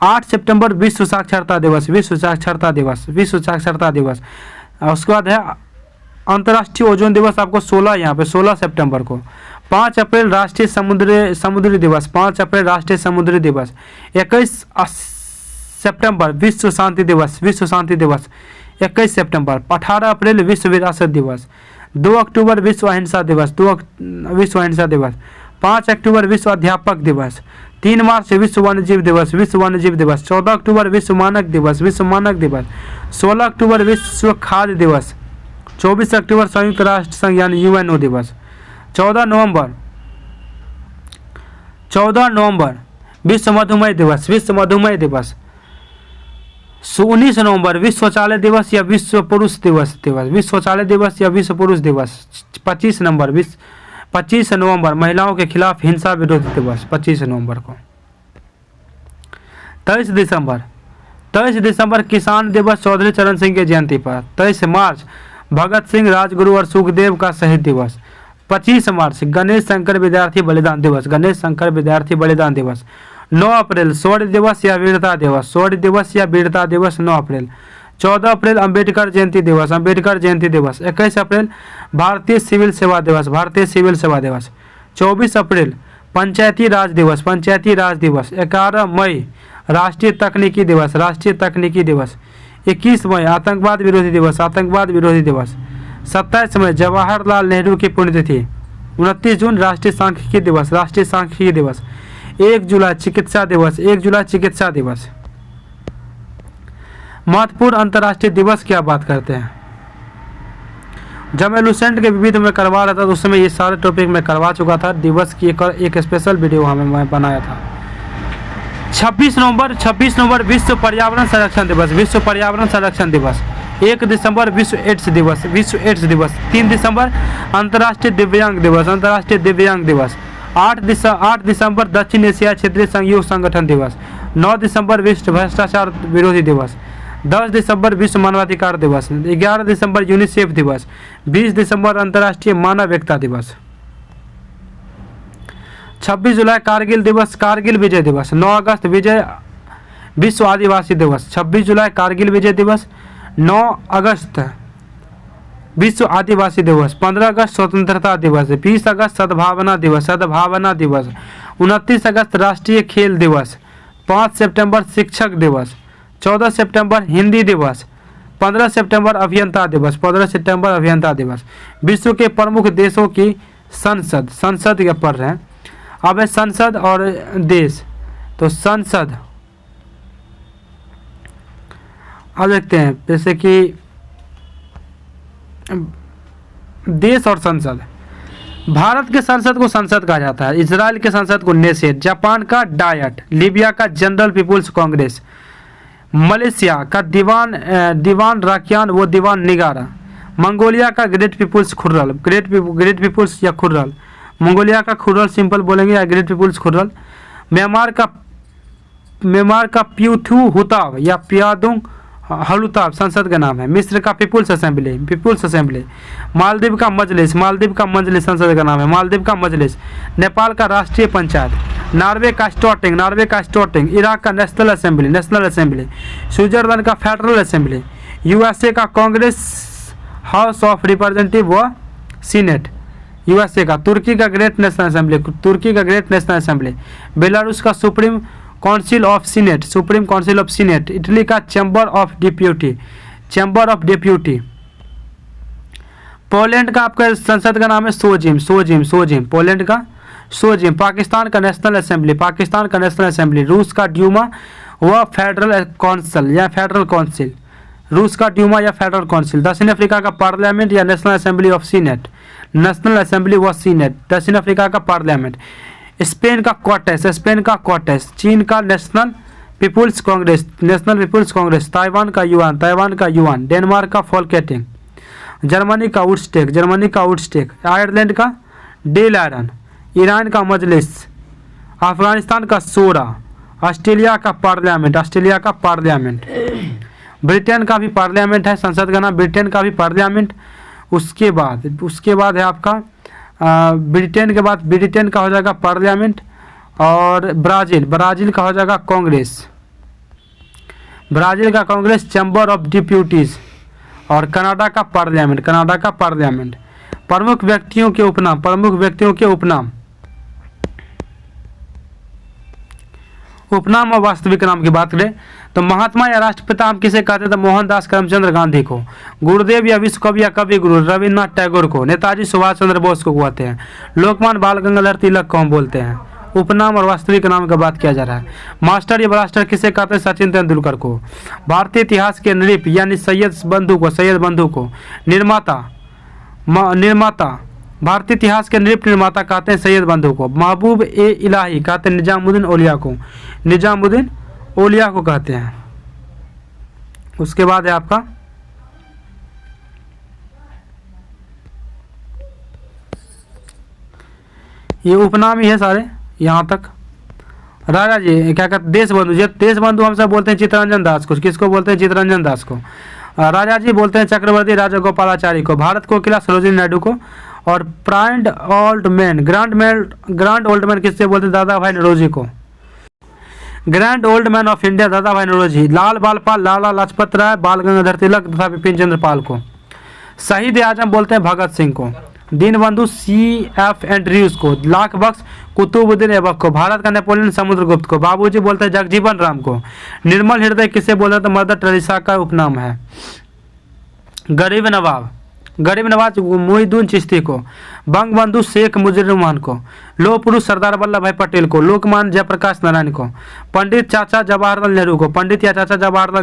8 सितंबर विश्व साक्षरता दिवस, विश्व साक्षरता दिवस, विश्व साक्षरता दिवस। उसके बाद है अंतर्राष्ट्रीय ओजोन दिवस आपको 16 यहाँ पे 16 सितंबर को। 5 अप्रैल राष्ट्रीय समुद्री दिवस, 5 अप्रैल राष्ट्रीय समुद्री दिवस। 21 सितंबर विश्व शांति दिवस, विश्व शांति दिवस 21 सितंबर। 18 अप्रैल विश्व विरासत दिवस। 2 अक्टूबर विश्व अहिंसा दिवस, विश्व अहिंसा दिवस। 5 अक्टूबर विश्व अध्यापक दिवस। 3 मार्च विश्व वन्यजीव दिवस, विश्व वन्यजीव दिवस। 14 अक्टूबर विश्व मानक दिवस, विश्व मानक दिवस। 16 अक्टूबर विश्व खाद्य दिवस। 24 अक्टूबर संयुक्त राष्ट्र संघ यानी यूएनओ दिवस। 14 नवंबर विश्व मधुमेह दिवस, विश्व मधुमेह दिवस। 19 नवंबर विश्व शौचालय दिवस या विश्व पुरुष दिवस, विश्व शौचालय दिवस या विश्व पुरुष दिवस। 25 नवंबर महिलाओं के खिलाफ हिंसा विरोधी दिवस, 25 नवंबर को। 23 दिसंबर किसान दिवस चौधरी चरण सिंह की जयंती पर। 23 मार्च भगत सिंह, राजगुरु और सुखदेव का शहीद दिवस। 25 मार्च गणेश शंकर विद्यार्थी बलिदान दिवस, गणेश शंकर विद्यार्थी बलिदान दिवस। 9 अप्रैल शौर्य दिवस या वीरता दिवस, शौर्य दिवस या वीरता दिवस 9 अप्रैल। 14 अप्रैल अंबेडकर जयंती दिवस, अंबेडकर जयंती दिवस। 21 अप्रैल भारतीय सिविल सेवा दिवस, भारतीय सिविल सेवा दिवस। 24 अप्रैल पंचायती राज दिवस, पंचायती राज दिवस। 11 मई राष्ट्रीय तकनीकी दिवस, राष्ट्रीय तकनीकी दिवस। 21 मई आतंकवाद विरोधी दिवस, आतंकवाद विरोधी दिवस। 27 मई जवाहरलाल नेहरू की पुण्यतिथि। 29 जून राष्ट्रीय सांख्यिकी दिवस, राष्ट्रीय सांख्यिकी दिवस। 1 जुलाई चिकित्सा दिवस, 1 जुलाई चिकित्सा दिवस। महत्वपूर्ण अंतर्राष्ट्रीय दिवस की आप बात करते हैं। जब मैं लूसेंट के विविध में करवा रहा था तो उस समय ये सारे टॉपिक मैं करवा चुका था। दिवस की एक स्पेशल वीडियो हमें मैं बनाया था। 26 नवंबर विश्व पर्यावरण संरक्षण दिवस, विश्व पर्यावरण संरक्षण दिवस। 1 दिसंबर विश्व एड्स दिवस, विश्व एड्स दिवस। 3 दिसंबर अंतर्राष्ट्रीय दिव्यांग दिवस, अंतर्राष्ट्रीय दिव्यांग दिवस। 8 दिसंबर दक्षिण एशिया क्षेत्रीय सहयोग संगठन दिवस। 9 दिसंबर विश्व भ्रष्टाचार विरोधी दिवस। 10 दिसंबर विश्व मानवाधिकार दिवस। 11 दिसंबर यूनिसेफ दिवस। 20 दिसंबर अंतर्राष्ट्रीय मानव एकता दिवस। 26 जुलाई कारगिल दिवस, कारगिल विजय दिवस। 9 अगस्त विश्व आदिवासी दिवस। 26 जुलाई कारगिल विजय दिवस। 9 अगस्त विश्व आदिवासी दिवस। 15 अगस्त स्वतंत्रता दिवस। 20 अगस्त सद्भावना दिवस, सद्भावना दिवस। 29 अगस्त राष्ट्रीय खेल दिवस। 5 सितंबर शिक्षक दिवस। 14 सितंबर हिंदी दिवस। 15 सितंबर अभियंता दिवस, 15 सितंबर अभियंता दिवस। विश्व के प्रमुख देशों की संसद, संसद के पढ़ रहे हैं। अब है संसद और देश, तो संसद अब देखते हैं जैसे कि देश और संसद। भारत के संसद को संसद कहा जाता है, इजराइल के संसद को नेसेट, जापान का डायट, लीबिया का जनरल पीपुल्स कांग्रेस, मलेशिया का दीवान राकियान वो दीवान निगारा, मंगोलिया का ग्रेट पीपुल्स खुर्रल, ग्रेट पीपुल्स या खुर्रल, मंगोलिया का खुर्रल सिंपल बोलेंगे या ग्रेट पीपुल्स खुर्रल। म्यांमार का प्यूथू हुताव या प्यादुंग हलुताब संसद का नाम है। मिस्र का People's Assembly, People's Assembly. Maldives का मजलिस, मालदीव का मजलिस संसद का नाम है, मालदीव का मजलिस। नेपाल का राष्ट्रीय पंचायत। नॉर्वे का स्टॉटिंग, नॉर्वे का स्टॉटिंग। इराक का national assembly, national assembly. Switzerland का फेडरल असेंबली। यूएसए का कांग्रेस हाउस ऑफ रिप्रेजेंटेटिव व सीनेट, यूएसए का। तुर्की का ग्रेट नेशनल असेंबली, तुर्की का ग्रेट नेशनल असेंबली। बेलारूस का supreme council of Senate, supreme council of Senate. Italy का chamber of deputy, chamber of deputy. Poland का आपका संसद का नाम है सोजिम, सोजिम, सोजिम, पोलैंड का सोजिम। पाकिस्तान का नेशनल असेंबली, पाकिस्तान का नेशनल असेंबली। रूस का ड्यूमा व फेडरल काउंसिल या फेडरल काउंसिल, रूस का ड्यूमा या फेडरल काउंसिल। दक्षिण अफ्रीका का पार्लियामेंट या national assembly of senate, national assembly व सीनेट, दक्षिण अफ्रीका का पार्लियामेंट। स्पेन का क्वार्टेस, स्पेन का क्वार्टेस। चीन का National People's Congress, National People's Congress. Taiwan का युआन, ताइवान का युआन। डेनमार्क का फॉल्केटिंग। जर्मनी का वुडस्टेक, जर्मनी का वुडस्टेक। आयरलैंड का डेल आयरन। ईरान का मजलिस। अफगानिस्तान का शोरा। ऑस्ट्रेलिया का पार्लियामेंट, ऑस्ट्रेलिया का पार्लियामेंट। ब्रिटेन का भी पार्लियामेंट है, संसद का नाम ब्रिटेन का भी पार्लियामेंट। उसके बाद है आपका ब्रिटेन के बाद ब्रिटेन का हो जाएगा पार्लियामेंट, और ब्राज़ील का हो जाएगा कांग्रेस, ब्राज़ील का कांग्रेस, चैम्बर ऑफ डिप्यूटीज, और कनाडा का पार्लियामेंट। प्रमुख व्यक्तियों के उपनाम और वास्तविक नाम की बात करें तो महात्मा या राष्ट्रपिता हम किसे कहते थे? मोहनदास करमचंद गांधी को। गुरुदेव या विश्व कवि या कवि गुरु रविन्द्रनाथ टैगोर को। नेताजी सुभाष चंद्र बोस को कहते हैं। लोकमान्य बाल गंगाधर तिलक को हम बोलते हैं। उपनाम और वास्तविक नाम की बात किया जा रहा है। मास्टर या ब्लास्टर किसे कहते हैं? सचिन तेंदुलकर को। भारतीय इतिहास के नृप यानी सैयद बंधु को। निर्माता भारतीय इतिहास के नृप निर्माता कहते हैं सैयद बंधु को। महबूब ए इलाही कहते हैं निजामुद्दीन औलिया को कहते हैं। उसके बाद है आपका ये उपनाम ही है सारे यहाँ तक। राजा जी क्या कहते? देशबंधु हम सब बोलते हैं चित्तरंजन दास को। किसको बोलते हैं? चित्तरंजन दास को। राजा जी बोलते हैं चक्रवर्ती राजगोपालाचारी को। भारत कोकिला सरोजिनी नायडू को। और ग्रांड ओल्ड मैन किससे बोलते हैं? दादा भाई नौरोजी को। Grand old man of India दादा भाई नौरोजी। लाल बालपाल, लाला लाजपत राय, बाल गंगाधर तिलक तथा बिपिन चंद्र पाल को। शहीद आजम बोलते हैं भगत सिंह को। दीनबंधु C.F. एंड्रयूज को। लाख बख्श कुतुबुद्दीन ऐबक को। भारत का नेपोलियन समुद्रगुप्त को। बाबूजी बोलते हैं जगजीवन राम को। निर्मल हृदय किसे बोलते हैं? तो मदर टेरेसा का उपनाम है। गरीब नवाज मुहिउद्दीन चिश्ती को। बंगबंधु शेख मुजीबुर रहमान को। लौह पुरुष सरदार वल्लभ भाई पटेल को। लोकमान्य जयप्रकाश नारायण को। पंडित चाचा जवाहरलाल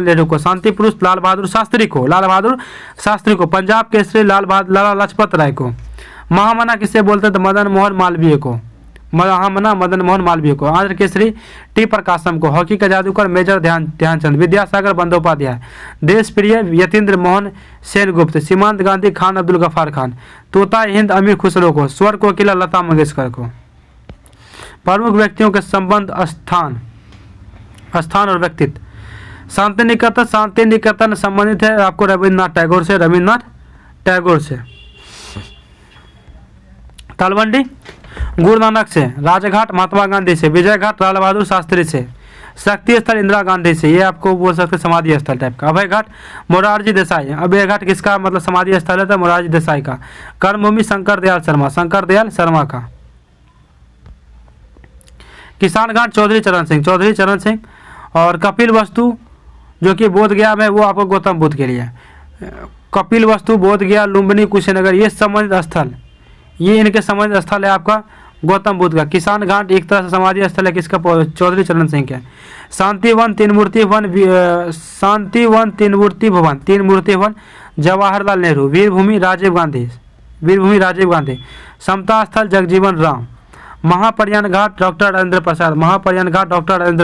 नेहरू को। शांति पुरुष लाल बहादुर शास्त्री को। पंजाब केसरी लाला लाजपत राय को। महामना किसे बोलते हैं? तो मदन मोहन मालवीय को। आंध्र केसरी टी प्रकाशम को। हॉकी का जादूगर मेजर ध्यानचंद। विद्यासागर बंदोपाध्याय। देश प्रिय यतीन्द्र मोहन सेनगुप्त। सीमांत गांधी खान अब्दुल गफ्फार खान। तोता हिंद अमीर खुसरो को। स्वर कोकिला लता मंगेशकर को। प्रमुख व्यक्तियों के संबंध स्थान और व्यक्तित्व। शांति निकेतन संबंधित है आपको रविन्द्रनाथ टैगोर से। तलवंडी गुरु नानक से। राजघाट महात्मा गांधी से। विजय घाट लाल बहादुर शास्त्री से। शक्ति स्थल इंदिरा गांधी से। ये आपको बोल सकते हैं समाधि स्थल टाइप का। अभय घाट मोरारजी देसाई। अभय घाट किसका मतलब समाधि स्थल है? तो मोरारजी देसाई का। कर्मभूमि शंकर दयाल शर्मा का। किसान घाट चौधरी चरण सिंह। और कपिल वस्तु जो कि बोध गया में, वो आपको गौतम बुद्ध के लिए। कपिल वस्तु बोध गया लुम्बिनी कुशीनगर ये संबंधित स्थल, ये इनके संबंधित स्थल है आपका गौतम बुद्ध का। किसान घाट एक तरह से समाधि स्थल है किसका? चौधरी चरण सिंह का। शांतिवन तीन मूर्ति भवन जवाहरलाल नेहरू। वीरभूमि राजीव गांधी। समता स्थल जगजीवन राम। महापर्यान घाट डॉक्टर राजेंद्र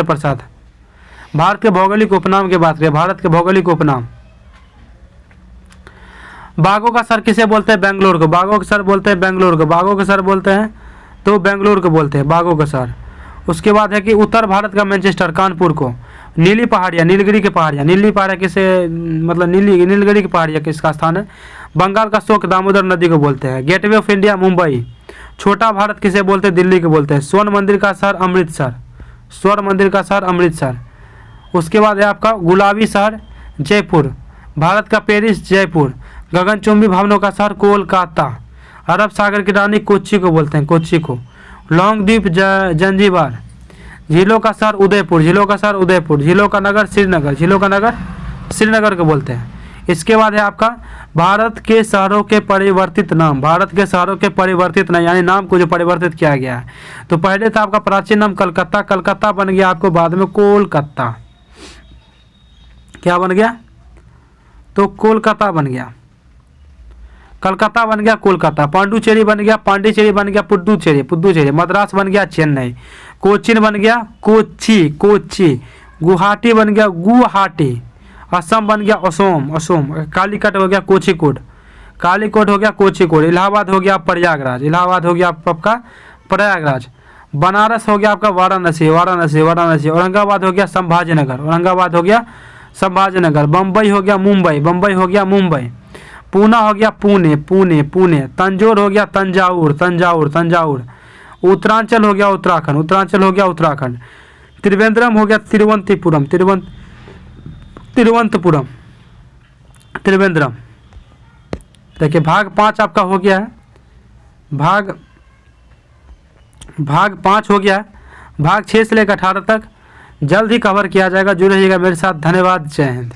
प्रसाद। भारत के भौगोलिक उपनाम की बात करें, भारत के भौगोलिक उपनाम। बागों का सर किसे बोलते हैं? बेंगलोर को। बागों का सर बोलते हैं बेंगलोर को बागों का सर। उसके बाद है कि उत्तर भारत का मैनचेस्टर कानपुर को। नीली पहाड़ियाँ नीलगिरी की पहाड़ियाँ किसे मतलब नीलगिरी की पहाड़ियाँ किसका स्थान है? बंगाल का शोक दामोदर नदी को बोलते हैं। Gateway of India Mumbai. छोटा भारत किसे बोलते हैं? दिल्ली को बोलते हैं। स्वर्ण मंदिर का शहर अमृतसर। उसके बाद है आपका गुलाबी शहर जयपुर। भारत का पेरिस जयपुर। गगनचुंबी भवनों का शहर कोलकाता। अरब सागर की रानी कोच्चि को बोलते हैं लॉन्ग द्वीप जंजीबार। झीलों का शहर उदयपुर। झीलों का नगर श्रीनगर को बोलते हैं। इसके बाद है आपका भारत के शहरों के परिवर्तित नाम यानी नाम को जो परिवर्तित किया गया है। तो पहले था आपका प्राचीन नाम कलकत्ता बन गया आपको बाद में कोलकाता। क्या बन गया? तो कोलकाता बन गया कोलकाता। पांडुचेरी बन गया पुडुचेरी। मद्रास बन गया चेन्नई। कोचीन बन गया कोच्चि। गुवाहाटी बन गया गुवाहाटी। असम बन गया असोम। कालीकट हो गया कोझिकोड हो गया कोझिकोड। इलाहाबाद हो गया आपका प्रयागराज। बनारस हो गया आपका वाराणसी। औरंगाबाद हो गया संभाजीनगर। संभाजीनगर। बम्बई हो गया मुंबई, बम्बई हो गया मुंबई। पूना हो गया पुणे, पुणे पुणे। तंजौर हो गया तंजावुर, तंजावुर तंजावुर। उत्तरांचल हो गया उत्तराखंड, उत्तरांचल हो गया उत्तराखंड। त्रिवेंद्रम हो गया तिरुवनंतपुरम, तिरुवनंतपुरम, त्रिवेंद्रम। देखिए भाग 5 आपका हो गया है, भाग 5 हो गया है। भाग 6 से लेकर 18 तक जल्द ही कवर किया जाएगा। जुड़े रहिएगा मेरे साथ। धन्यवाद, जय हिंद।